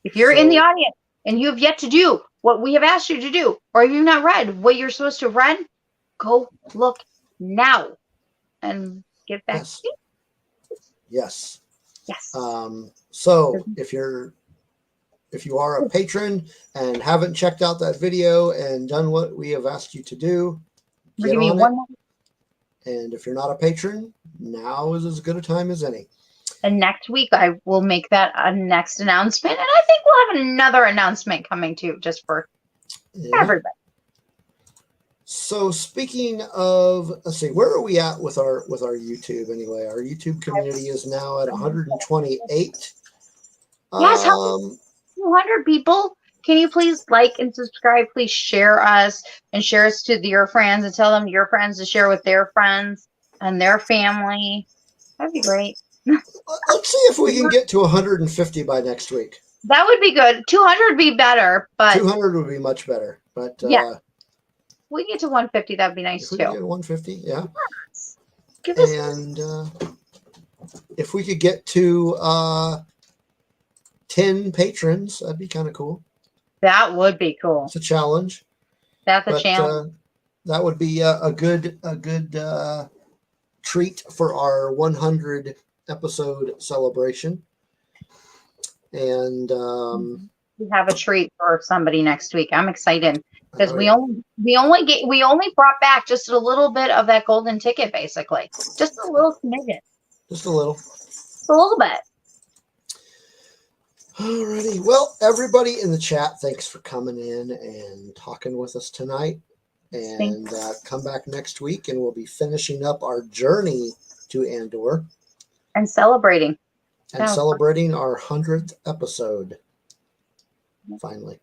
if you're in the audience and you have yet to do what we have asked you to do, or if you've not read what you're supposed to have read, go look now and get back. Yes. Yes. So if you are a patron and haven't checked out that video and done what we have asked you to do, get on it. And if you're not a patron, now is as good a time as any. And next week, I will make that a next announcement. And I think we'll have another announcement coming too, just for everybody. So speaking of, let's see, where are we at with our YouTube anyway? Our YouTube community is now at 128. Yes, 200 people. Can you please like and subscribe? Please share us and share us to your friends and tell them your friends to share with their friends and their family. That'd be great. Let's see if we can get to 150 by next week. That would be good. 200 would be better, but 200 would be much better. But yeah, we get to 150. That'd be nice too. Get 150, yeah. And if we could get to 10 patrons, that'd be kind of cool. That would be cool. It's a challenge. That's a challenge. That would be a good treat for our 100 episode celebration. And we have a treat for somebody next week. I'm excited because we only brought back just a little bit of that golden ticket, basically, just a little smidgen. Just a little bit. Alrighty. Well, everybody in the chat, thanks for coming in and talking with us tonight. And come back next week, and we'll be finishing up our journey to Andor and celebrating. and celebrating our 100th episode. Finally.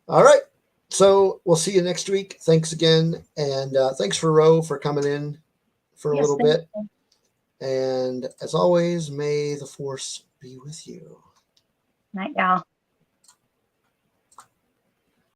All right. So we'll see you next week. Thanks again. And thanks for Ro for coming in for a little bit. You. And as always, may the force be with you. Night, y'all.